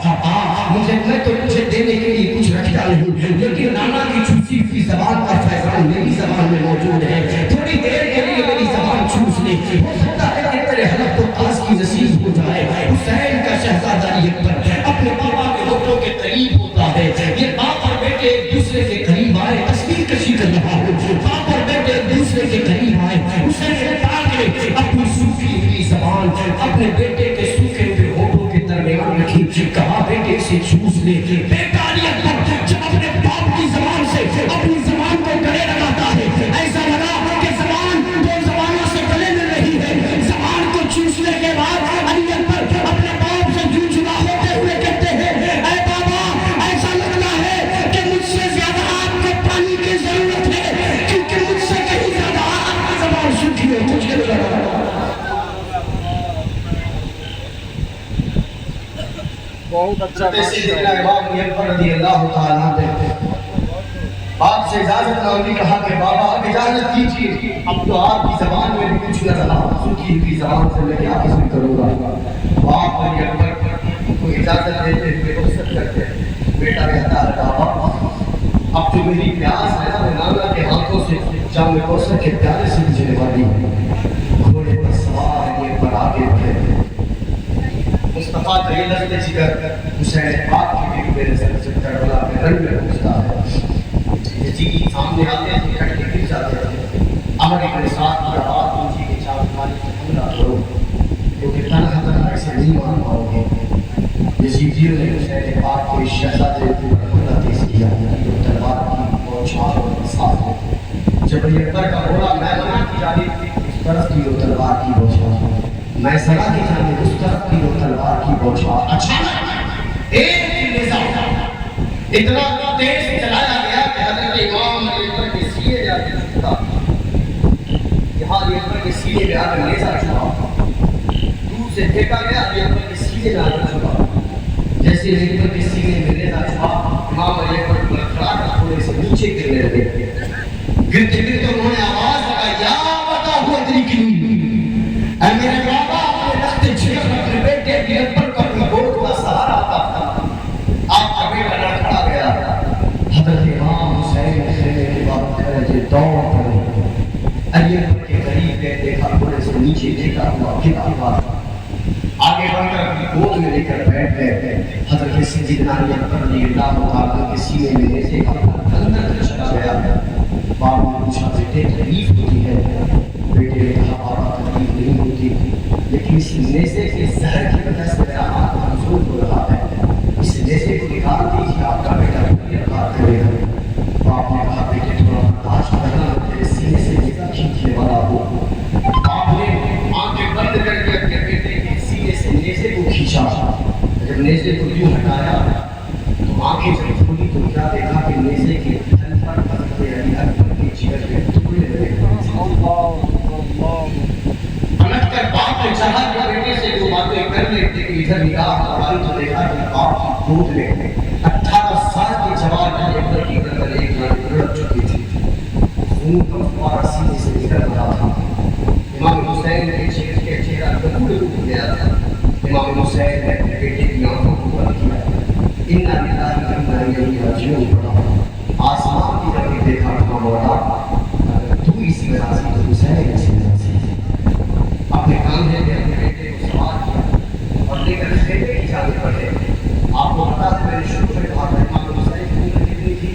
B: میں تو مجھے دینے کے لیے کچھ رکھتا نہیں, لیکن نانا کی چوسی ہوئی زبان کا فیضان میری زبان میں موجود ہے. تھوڑی دیر کے لیے میری زبان چوس لے, ہو سکتا ہے کہ تیرے حلق کو تازگی نصیب ہو جائے. حسین کا شہزادہ علی اکبر اپنے بابا کے ہوٹوں کے قریب ہوتا ہے. یہ باپ اور بیٹے ایک دوسرے کے قریب آئے, تصویر کشی کر رہا ہوں, باپ اور بیٹے ایک دوسرے کے قریب آئے. حسین نے کے اپنی سوکھی ہوئی زبان اپنے بیٹے کے سوکھے ہوئے ہوٹوں کے درمیان رکھی, کہا بیٹے سے چوس لے. بیٹا علی اکبر جب اپنے باپ کی زبان سے اپنی زبان کو گلے لگاتا ہے, ایسا لگا کہ زبان دو زبانوں سے گلے مل رہی ہے. زبان کو چوسنے کے بعد علی اکبر اپنے باپ سے جو جدا ہوتے ہوئے کہتے ہیں, اے بابا ایسا لگتا ہے کہ مجھ سے زیادہ آپ کو پانی کی ضرورت ہے, کیونکہ مجھ سے کہیں زیادہ آپ کی زبان سوکھی ہے. مجھے لگا
C: بہت اچھا
B: سیدنا امام علی اکبر رضی اللہ تعالیٰ عنہ آپ سے اجازت مانگی, کہا کہ بابا آپ اجازت کیجیے, اب تو آپ کی زبان میں بھی کچھ نہ رہا, سوکھی ہوئی زبان سے میں کیا حاصل کروں گا. باپ علی اکبر کو اجازت دیتے ہوئے رخصت کرتے, بیٹا کہتا ہے بابا اب جو میری پیاس ہے نا وہ نانا کے ہاتھوں سے جام کوثر کے پیالے سے بجھنے والی ہے. گھوڑے پر سوار علی اکبر آگے بڑھے, مصطفیٰ کا یہ لفظ جگر حسین پاک کی بھی میرے سر سے کربلا میں رنگ میں پہنچتا ہے. یزیدی سامنے آتے ہیں, کٹ کے گر جاتے ہیں. امر ابن سعد کی آواز اونچی کے چاند مالی سے حملہ کرو, کیونکہ تنہا تنہا ایسے نہیں مان پاؤ گے. یزیدیوں نے حسین پاک کو اس شہزادے کو حملہ تیز کیا, تو تلوار کی بوچھار اور ساتھ ہے. جب علی اکبر کا گھوڑا میدان کی جانب اس طرف کی وہ تلوار کی بوچھار, میں سڑا کی جانب اس طرف کی وہ تلوار کی بوچھار. اچانک ایک نظام اتنا تیز چلایا گیا کہ حضرت امام علی اکبر کے سینے جا کے چھوٹا, یہاں علی اکبر کے سینے میں آ کر نیزہ چھوڑا, دور اسے دیکھا گیا علی اکبر کے سینے میں آنا چھپا. جیسے علی اکبر کے سینے میں ریزہ چھپا, امام علی اکبر کو لڑکھڑا کر تھوڑے سے نیچے گرنے لگے. گرتے گرتے انہوں نے آواز لگائی, یا بتا ہوا ادرکنی, اے میرے بابا اپنے رخت جگر اپنے بیٹے علی اکبر کو اپنی گود کا سہارا تھا. آپ کا بیٹا لڑکھڑا گیا. حضرت امام حسین خیمے کے بعد کھڑے دوڑ پڑے. علی اکبر کے قریب گئے, دیکھا تھوڑے سے نیچے دیکھا ہوا گرا ہوا, آگے بڑھ کر اپنی گود میں لے کر بیٹھ گئے. حضرت سیدنا علی اکبر رضی اللہ تعالیٰ کے سینے میں نیزے کا اندر چلا گیا. باپ نے پوچھا, بیٹے تکلیف ہوتی ہے؟ بیٹے نے کہا, بابا تکلیف نہیں ہوتی, لیکن اس نیزے کے زہر کی وجہ سے میرا ہاتھ کمزور ہو رہا ہے. اس نیزے کو نکال دیجیے, آپ کا بیٹا بات کرے گا. باپ نے کہا, بیٹے تھوڑا برداشت کرنا, تیرے سینے سے نیزہ کھینچنے والا ہو. باپ نے آنکھیں بند کر کے اپنے بیٹے کے سینے سے نیزے کو کھینچا. جب نیزے کو یوں ہٹایا تو آنکھیں جب کھلی تو کیا دیکھا کہ نیزے کے تن پر حضرت علی اکبر کے جگر کے ٹکڑے لگے. پلٹ کر باپ نے چاہا کہ بیٹے سے جو باتیں کر لیتے کہ ادھر نگاہ ہماری, تو دیکھا کہ باپ کی گود میں 18 سال کے جوان علی اکبر کی گردن ایک لڑ لڑک چکی تھی. خون کا فوارہ سینے سے نکل رہا تھا. امام حسین کے چہرہ بالکل ٹوٹ گیا تھا. امام حسین نے اپنے بیٹے کی آنکھوں کو بند کیا, انا للہ و انا الیہ راجعون پڑھا. آسمان کی طرف دیکھا تو مولا, اگر تو اسی وجہ سے تو حسین اسی وجہ سے. اپنے کاندھے پہ اپنے بیٹے کو سوار کیا اور لے کر خیمے کی جانب بڑھے. آپ کو پتا ہے, میں نے شروع میں کہا تھا امام حسین کی عمر کتنی تھی؟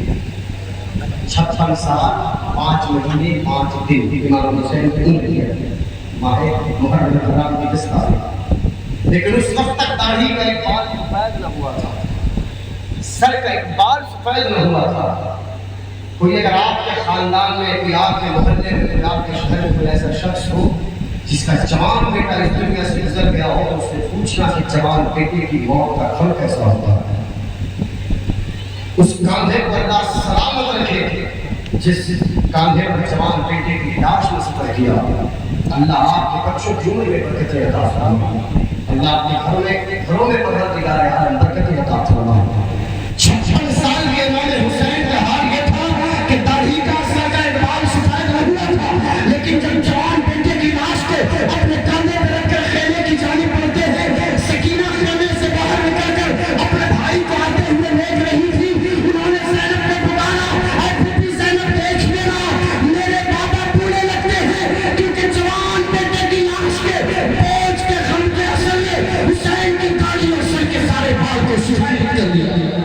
B: 56 سال 5 مہینے 5 دن امام حسین کی عمر ہے. ماہ محرم الحرام کی 10 تاریخ. لیکن اس وقت تک داڑھی کا ایک بال سفید نہ ہوا تھا, سر کا ایک بال سفید نہ ہوا تھا. کوئی اگر آپ کے خاندان میں, کوئی آپ کے محلے میں, کوئی آپ کے شہر میں کوئی ایسا شخص ہو جس کا جوان بیٹا اس دنیا سے گزر گیا ہو, تو اس سے پوچھنا کہ جوان بیٹے کی موت کا پھل کیسا ہوتا ہے. اس کاندھے پر اللہ سلامت رکھے جس کاندھے پر جوان بیٹے کی لاش نے سفر کیا. اللہ آپ کے بخش و جمعے میں برکتیں عطا فرمائے. اللہ اپنے گھروں میں پروردگار عالم برکتیں عطا فرمائے.
A: 56 سال کے امام حسین کا حال یہ تھا کہ داڑھی کا سر کا ایک بال سفید نہ ہوا تھا, لیکن جب جوان بیٹے کی لاش کو اپنے کاندھے پر رکھ کر خیمے کی جانب بڑھتے ہیں, سکینہ خیمے سے باہر نکل کر اپنے بھائی کو آتے ہوئے دیکھ رہی تھی. انہوں نے زینب کو پکارا, اے بیٹی زینب دیکھ لینا, میرے بابا بوڑھے لگتے ہیں, کیونکہ جوان بیٹے کی لاش کے بوجھ کے غم کے اثر میں حسین کی داڑھی اور سر کے سارے بال کو سفید کر دیا.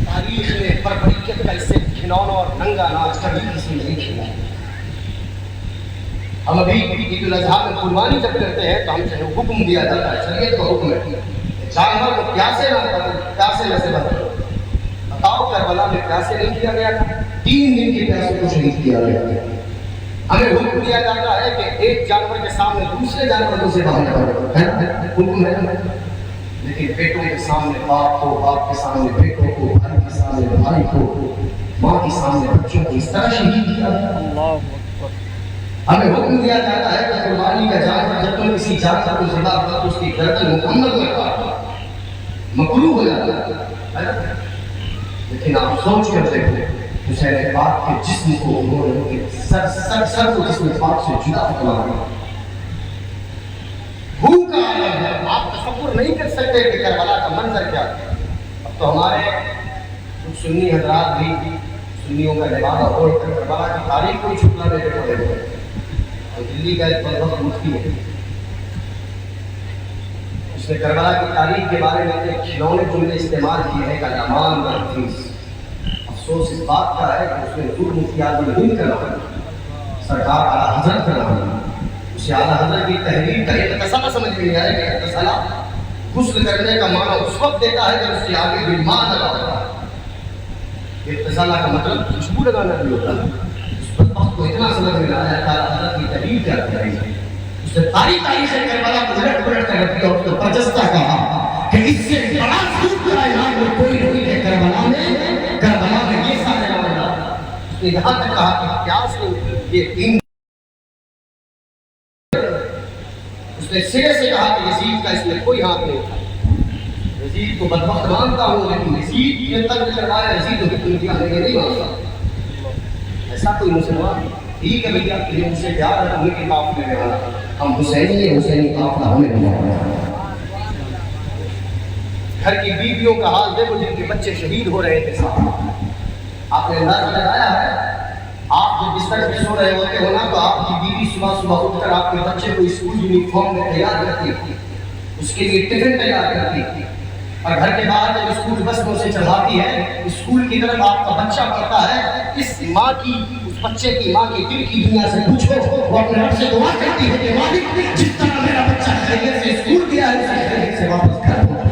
B: تاریخ میں بربریت کا اس سے کھلونا اور ننگا ناچ کبھی کسی نے نہیں کھیلا. ہم ابھی عید الاضحیٰ میں قربانی جب کرتے ہیں تو ہم سے حکم دیا جاتا ہے, شریعت کا حکم ہے, جانور کو پیاسے میں سے بچو. بتاؤ کربلا میں پیاسے نہیں کیا گیا تھا, 3 دن کے پیاسے کو شہید کیا گیا. ہمیں حکم دیا جاتا ہے کہ ایک جانور کے سامنے دوسرے جانوروں سے باہر کرو, حکم ہے. لیکن بیٹوں کے سامنے باپ کو, باپ کے سامنے بیٹوں کو, بھائی کے سامنے بھائی کو, ماں کے سامنے بچوں کو اس طرح شہید کیا. ہمیں حکم دیا جاتا ہے کہ قربانی کا جانور جب تم کسی جانور کو ذبح کرو تو اس کی گردن مکمل میں کاٹو, مکروہ ہو جاتا ہے. لیکن آپ سوچ کر دیکھو, حسین پاک کے جسم کو انہوں نے سر کو جسم پاک سے جدا کروا دیا. بھوکا عالم ہے, آپ تصور نہیں کر سکتے کہ کربلا کا منظر کیا ہے. اب تو ہمارے کچھ سنی حضرات بھی سنیوں کا لبادہ اوڑھ کر کربلا کی تاریخ کو چھپلانے پہ پڑے ہوئے. اور دلی کا ایک بہت مفتی ہے, اس نے کربلا کی تاریخ کے بارے میں ایک کھلونے جملے استعمال کیے ہیں کہ الامان والحفیظ. افسوس اس بات کا ہے کہ اس نے حضور مفتی اعظم ہند کا نام, سرکار اعلیٰ حضرت کا نام, اسے اعلیٰ حضرت کی تحریر کا یہ تصلا سمجھ میں نہیں آیا کہ تصلا غسل کرنے کا معنی اس وقت دیتا ہے جب اس کے آگے بھی ماں لگا ہوتا ہے. یہ تصلا کا مطلب خوشبو لگانا بھی ہوتا ہے. اس وقت کو اتنا سمجھ میں آیا کہ اعلیٰ حضرت کی تحریر کیا کر رہی ہے. اس نے تاریخ کربلا کو الٹ پلٹ کر رکھی اور اس کو برجستہ کہا کہ اس سے بڑا سود کا اعلان کوئی نہیں ہے. کربلا میں یہ سارے نے یہاں تک کہا کہ کیا اس نے یہ دین، اس نے سرے سے کہا کہ یزید کا اس میں کوئی ہاتھ نہیں تھا، یزید کو بدبخت مانتا ہوں لیکن یزید نے تک کروایا، یزید کو دنیا میں نہیں مانتا. ایسا کوئی مسلمان ٹھیک ہے بھیا تجھے مجھ سے پیار ہے ہمیں کے قافلے میں آنا، ہم حسینی ہیں، حسینی قافلہ ہمیں نہیں آنا. گھر کی بیویوں کا حال دیکھو جن کے بچے شہید ہو رہے تھے صاحب. آپ نے اندازہ لگایا ہے آپ جب بستر پہ سو رہے ہوتے ہو نا تو آپ کی بیوی صبح صبح اٹھ کر آپ کے بچے کو اسکول یونیفارم میں تیار کرتی تھی، اس کے لیے ٹفن تیار کرتی تھی، اور گھر کے باہر جب اسکول بس میں اسے چڑھاتی ہے اسکول کی طرف آپ کا بچہ پڑھتا ہے. اس ماں کی اس بچے کی ماں کی دل کی دنیا سے پوچھو، وہ اپنے رب سے دعا کرتی ہے کہ مالک جس طرح میرا بچہ خیریت سے اسکول گیا ہے اسے خیریت سے واپس گھر پہنچا.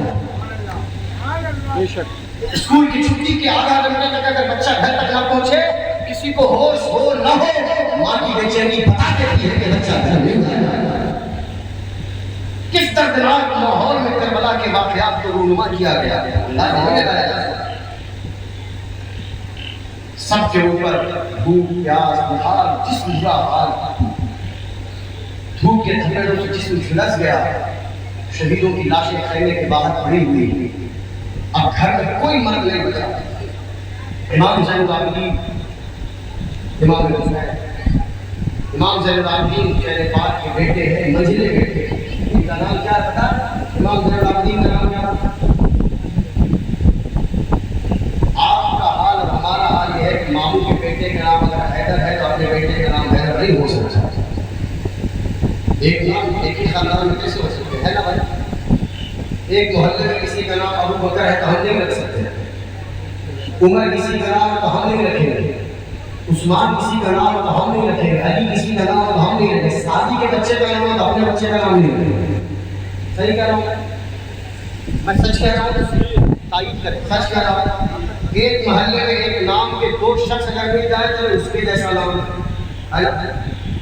B: اسکول کی چھٹی کے آدھا گھنٹے تک اگر بچہ گھر تک نہ پہنچے، کسی کو ہوش ہو نہ ہو، ماں کی بے چینی بتا دیتی ہے کہ بچہ گھر نہیں آیا. کس دردناک ماحول میں کربلا کے واقعات کو رونما کیا گیا. سب کے اوپر بھوک پیاس بخار جسم برا حال، دھوپ کے تھپڑوں سے جسم جھلس گیا. شہیدوں کی لاشیں خیمے کے باہر پڑی ہوئی، اب گھر میں کوئی مرد نہیں بچا. امام زین العابدین امام زین العابدین شہر پاک کے بیٹے ہیں، منجلے بیٹے ہیں. ان کا نام کیا تھا؟ امام زین العابدین کا نام کیا تھا؟ آپ کا حال اور ہمارا حال یہ ہے کہ ماموں کے بیٹے کا نام اگر حیدر ہے تو اپنے بیٹے کا نام حیدر نہیں ہو سکتا. ایک نام ایک ہی خاندان میں کیسے ہو سکتے ہے نا بھائی؟ ایک محلے میں کسی کا نام ابو بکر ہے تو ہم نہیں رکھ سکتے، عمر کسی کا نام تو ہم نہیں رکھیں گے، عثمان کسی کا نام تو ہم نہیں رکھیں گے، علی کسی کا نام تو ہم نہیں رکھیں گے. شادی کے بچے کا نام تو اپنے بچے کا نام نہیں رکھیں گے. صحیح کہہ رہا ہوں میں سچ کہہ رہا ہوں، تائید کریں سچ کہہ رہا ہوں. ایک محلے میں ایک نام کے دو شخص اگر مل جائے تو اس کے جیسا نام ہے،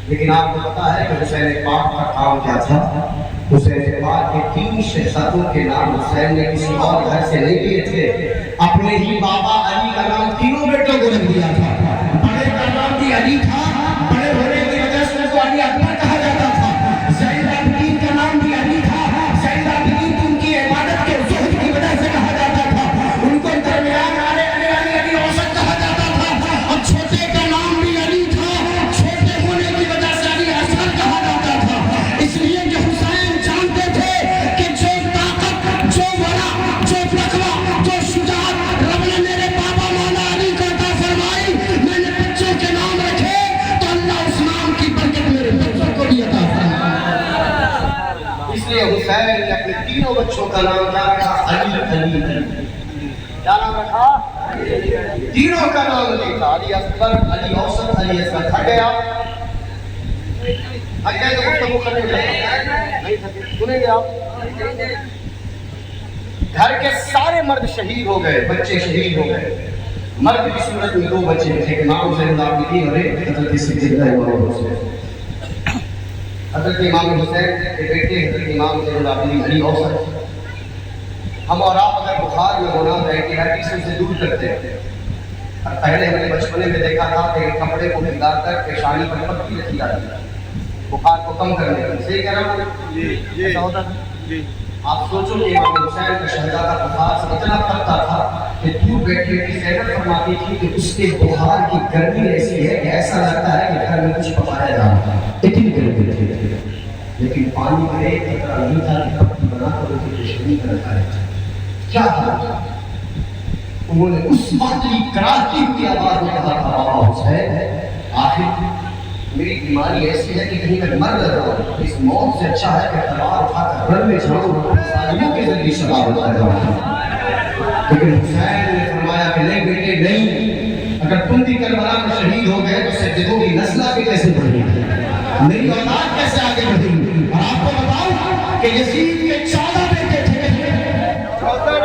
B: لیکن آپ کو پتا ہے کہ حسین پاک کا کام کیا تھا؟ حسین پاک کے 3 شہزادوں کے نام حسین نے کسی اور گھر سے نہیں لیے تھے، اپنے ہی بابا علی کا نام تینوں بیٹوں کو رکھ دیا تھا. بڑے کا نام بھی علی تھا، بڑے ہونے کی وجہ سے کو علی اکبر کہا جاتا تھا. زین العابدین کا نام بھی علی تھا، زین العابدین ان کی عبادت کے زہد کی وجہ سے کہا جاتا تھا. ان کو درمیان والے علی علی علی اوسط کہا جاتا تھا. اور چھوٹے کا نام بھی علی تھا، چھوٹے ہونے کی وجہ سے علی اصغر کہا جاتا تھا. اس لیے کہ حسین جانتے تھے کہ جو طاقت، جو ورا، جو تقویٰ، جو شجاعت رب نے میرے بابا مولا علی کو عطا فرمائی، میں نے بچوں کے نام رکھے تو اللہ اس نام کی برکت میرے بچوں کو بھی عطا فرمائی. اس لیے حسین نے اپنے تینوں بچوں کا نام کیا رکھا؟ علی علی علی. کیا نام رکھا؟ تینوں کا نام علی تھا. علی اکبر، علی اوسط، علی اصغر. تھک گئے آپ؟ تھک گئے تو گفتگو کرنے لگے نہیں تھکے؟ سنیں گے آپ؟ گھر کے سارے مرد شہید ہو گئے، بچے شہید ہو گئے. مرد کی صورت میں 2 بچے تھے، ایک امام زین العابدین اور ایک حضرت صدیق امام حسین. حضرت امام حسین کے بیٹے حضرت امام زین العابدین علی اوسط. ہم اور آپ اگر بخار میں ہونا تو اینٹی بائیوٹک سے اسے دور کرتے ہیں. اور پہلے ہم نے بچپنے میں دیکھا تھا کہ کپڑے کو بھگا کر پیشانی پر پٹی رکھی جاتی ہے بخار کو کم کرنے کے لیے. صحیح کہہ رہا ہوں؟ ایسا ہوتا تھا. آپ سوچو کہ امام حسین کا شہزادہ بخار سے اتنا تپتا تھا کہ دور بیٹھے کی زینب فرماتی تھی کہ اس کے بخار کی گرمی ایسی ہے کہ ایسا لگتا ہے کہ گھر میں کچھ پکایا جا رہا ہے، اتنی گرمی تھی. لیکن پانی میں ایک قطرہ نہیں تھا کہ پٹی بنا کر ان کی پیشانی پر رکھا رہتا. کیا تھا؟ انہوں نے اس وقت کی کراہتی ہوئی آواز میں کہا تھا بابا حسین آخر میری بیماری ایسی ہے کہ کہیں میں مر رہا ہوں، اس موت سے اچھا ہے کہ تلوار اٹھا کر گھر میں جاؤں سالیوں کے ذریعے شہادت پا جاؤں. لیکن حسین نے فرمایا کہ نہیں بیٹے نہیں، اگر تم بھی کربلا میں شہید ہو گئے تو سجدوں کی نسل آگے کیسے بڑھے گی، میری اولاد کیسے آگے بڑھے گی. اور آپ کو بتاؤں کہ یزید کے 14 بیٹے تھے، 14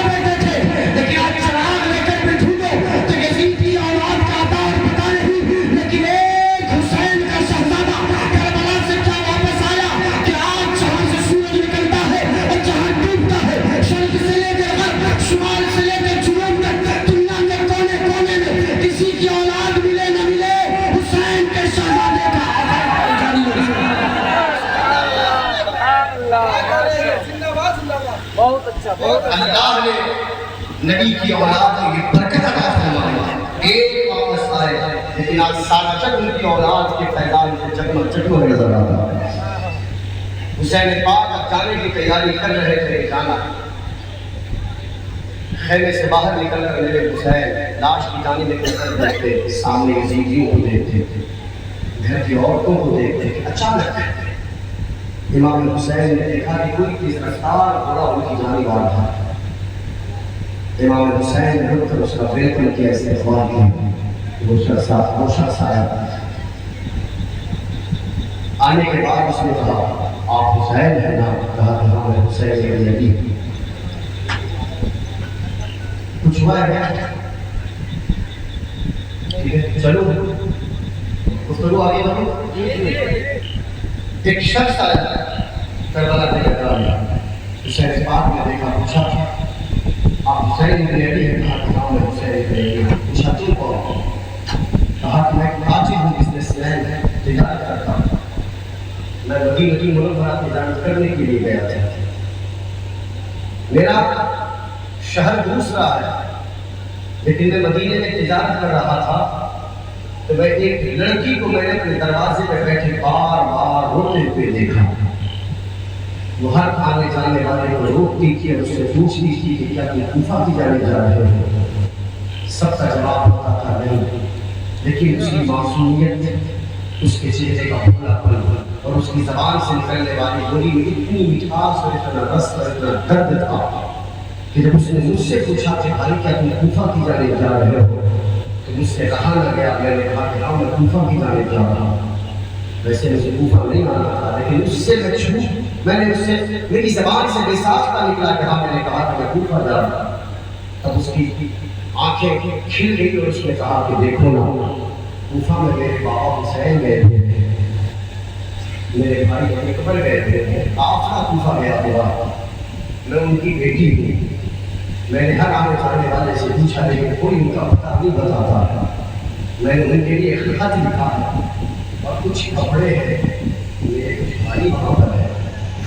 B: بیٹے تھے، لیکن آج چراغ لے کر بھی ڈھونڈو تو یزید کی اولاد کا آدار پتا نہیں. لیکن ایک حسین کا شہزادہ کربلا سے کیا واپس آیا کہ آج جہاں سے سورج نکلتا ہے اور جہاں ڈوبتا ہے، شرق سے لے کر غرب، شمال سے لے کر جنوب تک، دنیا میں کونے کونے میں اللہ نے نبی کی اولاد میں یہ برکت عطا فرمائی، ایک واپس آئے لیکن آج سارا جگ ان کی اولاد کے فیضان سے جگمگ جگمگ نظر آتا ہے۔ حسین پاک اب جانے کی تیاری کر رہے تھے، جانا خیمے سے باہر نکل کر میرے حسین لاش کی جانب نکل کر دیکھتے، سامنے یزیدیوں کو دیکھتے، گھر کی عورتوں کو دیکھتے کہ اچانک امام حسین نے دیکھا کہ کوئی تیز رفتار گھوڑا ان کی جانب آ رہا ہے۔ امام حسین نے رک کر اس کا ویلکم کیا، استقبال کیا، وہ شخص آیا، آنے کے بعد اس نے کہا آپ حسین ہیں نا؟ کہا کہ ہاں میں حسین ابن علی۔ کچھ ہوا ہے کیا؟ ٹھیک ہے چلو گفتگو آگے بڑھو۔ ایک شخص آیا کربلا سے حسین پاک نے دیکھا، پوچھا آپ حسین ابن علی ہیں؟ کہا کہ ہاں میں حسین ابن علی ہوں۔ پوچھا تم کون؟ کہا کہ میں تاجر ہوں، بزنس مین ہے، تجارت کرتا ہوں، میں مدینہ منورہ تجارت کرنے کے لیے گیا تھا، میرا شہر دوسرا ہے لیکن میں مدینے میں تجارت کر رہا تھا تو میں ایک لڑکی کو میں نے اپنے دروازے پہ بیٹھے بار بار روتے ہوئے دیکھا۔ وہ ہر آنے جانے والے کو روکتی تھی اور اس سے پوچھتی تھی کہ کیا تم کوفہ کی جانے جا رہے ہو؟ سب کا جواب ہوتا تھا نہیں، لیکن اس کی معصومیت، اس کے چہرے کا بھولا پن اور اس کی زبان سے نکلنے والی بولی میں اتنی مٹھاس اور اتنا رس اور اتنا درد تھا کہ جب اس نے مجھ سے پوچھا کہ بھائی کیا تم کوفہ کی جانے جا رہے ہو تو مجھ سے کہا نہ گیا، میں نے کہا کہ ہاں میں کوفہ کی جانے جا رہا ہوں۔ ویسے مجھے کوفہ نہیں آنا تھا لیکن اس سے میں نے اس سے میری زبان سے بے ساختہ نکلا کہ ہاں میں نے کہا کہ میں کوفہ جا رہا ہوں۔ تب اس کی آنکھیں کھل گئی اور اس نے کہا کہ دیکھو نا، کوفہ میں میرے بابا حسین گئے تھے، میرے بھائی بڑے قبر گئے تھے، آخرا کوفہ گیا ہوا، میں ان کی بیٹی ہوں۔ میں نے ہر آنے جانے والے سے پوچھا لیکن کوئی ان کا پتہ نہیں بتاتا۔ میں نے ان کے لیے ایک خط لکھا ہے اور کچھ کپڑے ہیں، میرے کچھ بھائی وہاں پر ہے،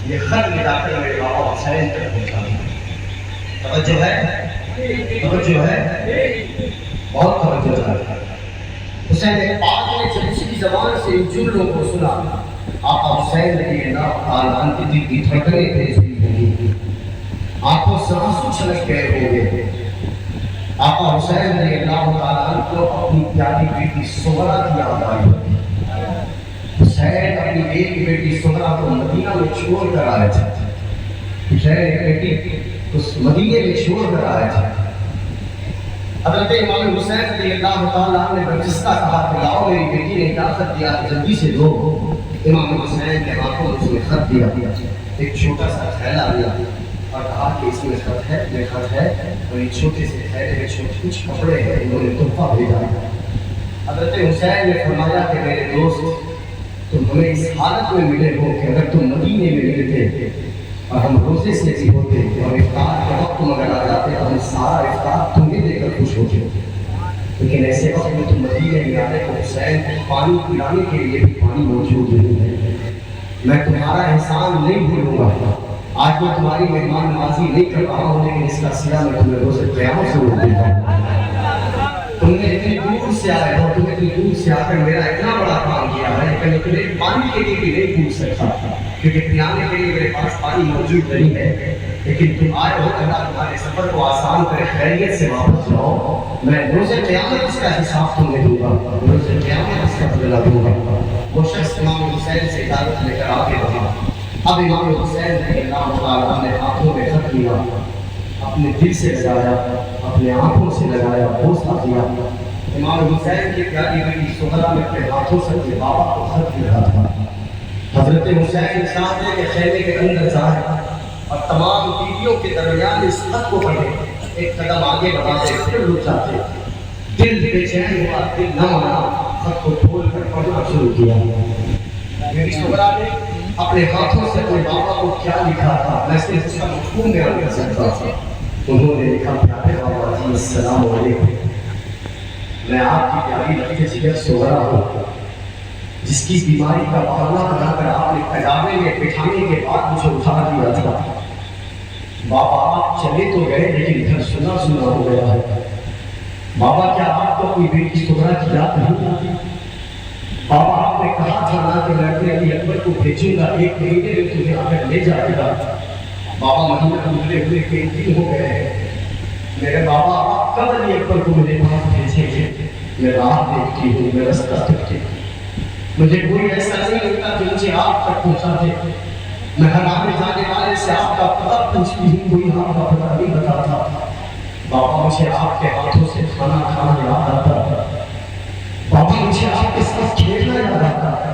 B: یہ خط لے جا کر میرے بابا حسین تک پہنچا۔ توجہ ہے، توجہ ہے، بہت توجہ ہے۔ حسین پاک نے جب اس کی زبان سے ان جملوں کو سنا، آقا حسین رضی اللہ تعالیٰ عنہ کی دل کی دھڑکنیں تیز ہوئی ہوں گی، آنکھوں سے آنسو چھلک گئے ہوں گے۔ آقا حسین رضی اللہ تعالیٰ عنہ کو اپنی پیاری بیٹی سغرا کی یاد آئی ہوگی۔ حسین اپنی ایک بیٹی سغرا کو مدینہ میں چھوڑ کر آئے تھے، حسین ایک بیٹی اس مدینے میں چھوڑ کر آئے تھے۔ حضرت امام حسین رضی اللہ تعالیٰ عنہ نے برجستہ کہا کہ لاؤ میری بیٹی نے اجازت دیا کہ جلدی سے دو۔ امام حسین کے ہاتھوں میں اس نے خط دیا، ایک چھوٹا سا تھیلا دیا اور کہا کہ اس میں خط ہے، یہ خط ہے اور یہ چھوٹے سے تھیلے میں چھوٹے کچھ کپڑے ہیں، انہوں نے تحفہ بھیجا۔ حضرت حسین نے فرمایا کہ میرے دوست تم ہمیں اس حالت میں ملے ہو کہ اگر تم مدینے میں ملتے اور ہم روزے سے بھی ہوتے اور افطار کے وقت تم اگر آ جاتے تو ہم سارا افطار تمہیں دے کر خوش ہوتے، لیکن ایسے وقت میں تم مدینے میں آتے تو حسین کو پانی پلانے کے لیے بھی پانی موجود نہیں ہے۔ میں تمہارا احسان نہیں بھولوں گا، آج میں تمہاری مہمان نوازی نہیں کر رہا ہوں لیکن اس کا صلہ میں تمہیں روزے قیامت سے روک دیتا ہوں۔ تم نے اتنی دور سے آئے ہو، تم نے اتنی دور سے آ کر میرا اتنا بڑا کام کیا ہے لیکن تمہیں پانی کے لیے بھی نہیں پوچھ سکتا کیونکہ پیانے کے لیے میرے پاس پانی موجود نہیں ہے، لیکن تم آئے ہو اللہ تمہارے سفر کو آسان کرے، خیریت سے واپس جاؤ، میں روزے قیامت اس کا حساب تمہیں دوں گا، روزے قیامت اس کا بدلہ دوں گا۔ وہ شخص امام حسین سے اجازت لے کر آگے بڑھا۔ اب امام حسین رضی اللہ تعالیٰ نے ہاتھوں میں خط لیا، اپنے دل سے لگایا، اپنے آنکھوں سے لگایا، بوسہ دیا۔ امام حسین کی پیاری بیٹی سغرا نے اپنے ہاتھوں سے اپنے بابا کو خط لکھا تھا۔ حضرت حسین چاہتے کہ خیمے کے اندر جائے اور تمام بیویوں کے درمیان اس خط کو پڑھے، ایک قدم آگے بڑھاتے پھر رک جاتے، دل بے چین ہوا، دل نہ مانا، خط کو کھول کر پڑھنا شروع کیا۔ میری سغرا نے اپنے ہاتھوں سے اپنے بابا کو کیا لکھا تھا میں صرف اس کا مفہوم بیان کر سکتا تھا۔ انہوں نے لکھا پیارے بابا جی السلام علیکم، میں آپ کی پیاری لڑکی جگر سغرا ہوں جس کی بیماری کا بہانہ بنا کر آپ نے قیامے میں بٹھانے کے بعد مجھے اٹھا دیا تھا۔ بابا آپ آپ چلے تو گئے لیکن گھر سنا سنا ہو گیا ہے۔ بابا کیا آپ کو اپنی بیٹی سغرا کی یاد نہیں آتی؟ بابا آپ نے کہا تھا نا کہ میں اپنے علی اکبر کو بھیجوں گا، 1 مہینے میں تمہیں آ کر لے جائے گا۔ بابا مہینہ گزرے ہوئے 3 دن ہو گئے ہیں، میرے بابا آپ کب علی اکبر کو میرے پاس بھیجیں گے؟ میں راہ دیکھتی ہوں، میں رستہ دیکھتی ہوں، مجھے کوئی ایسا نہیں لگتا کہ مجھے آپ تک پہنچا دے۔ میں ہر آنے جانے والے سے آپ کا پتہ پوچھتی ہوں، کوئی آپ کا پتہ نہیں بتاتا۔ بابا مجھے آپ کے ہاتھوں سے کھانا کھانا یاد آتا، بابا مجھے آپ کے ساتھ کھیلنا یاد آتا۔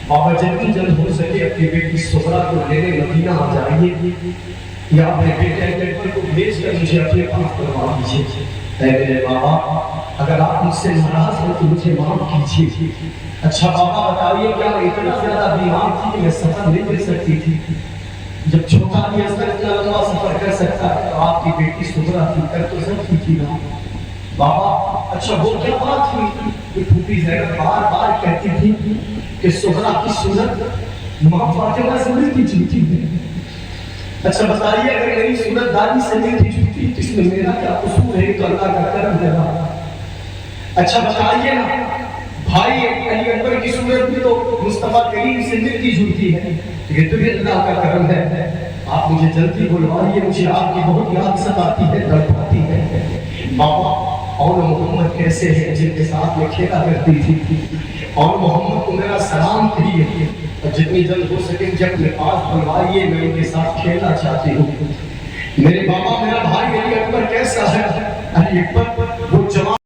B: بابا جلدی جلد ہو سکے اپنی بیٹی سغرا کو لینے مدینہ آ جائیے، یا اپنے بیٹے علی اکبر کو بھیج کر مجھے اپنے پاس کروا دیجیے۔ اے میرے بابا اگر آپ مجھ سے ناراض ہیں تو مجھے معاف کیجیے۔ اچھا بابا بتائیے کیا میں اتنا زیادہ بیمار تھی کہ میں سفر نہیں کر سکتی تھی؟ جب چھوٹا بھی اتنا لمبا سفر کر سکتا ہے تو آپ کی بیٹی سغرا تھی، کر تو سکتی تھی نا بابا۔ اچھا وہ کیا بات ہوئی کہ پھوپھی زینب بار بار کہتی تھی کہ سغرا کی صورت ماں فاطمہ سے ملتی جلتی ہے؟ اچھا بتائیے اگر میری صورت دادی سے ملتی جلتی تو اس میں میرا کیا قصور ہے؟ تو اللہ کا کرم ہے نا۔ اچھا بتائیے نا بھائی علی اکبر کی صورت بھی تو مصطفیٰ کریم سے ملتی جلتی ہے، یہ تو بھی اللہ کا کرم ہے۔ آپ مجھے جلدی بلوائیے، مجھے آپ کی بہت یاد ستاتی ہے، تڑپاتی ہے۔ بابا اور محمد کیسے ہیں جن کے ساتھ میں کھیلا کرتی تھی؟ اور محمد کو میرا سلام کہیے، اور جتنی جلد ہو سکے جب میں پاس بلوائیے، میں ان کے ساتھ کھیلنا چاہتی ہوں۔ میرے بابا میرا بھائی علی اکبر کیسا ہے؟ علی اکبر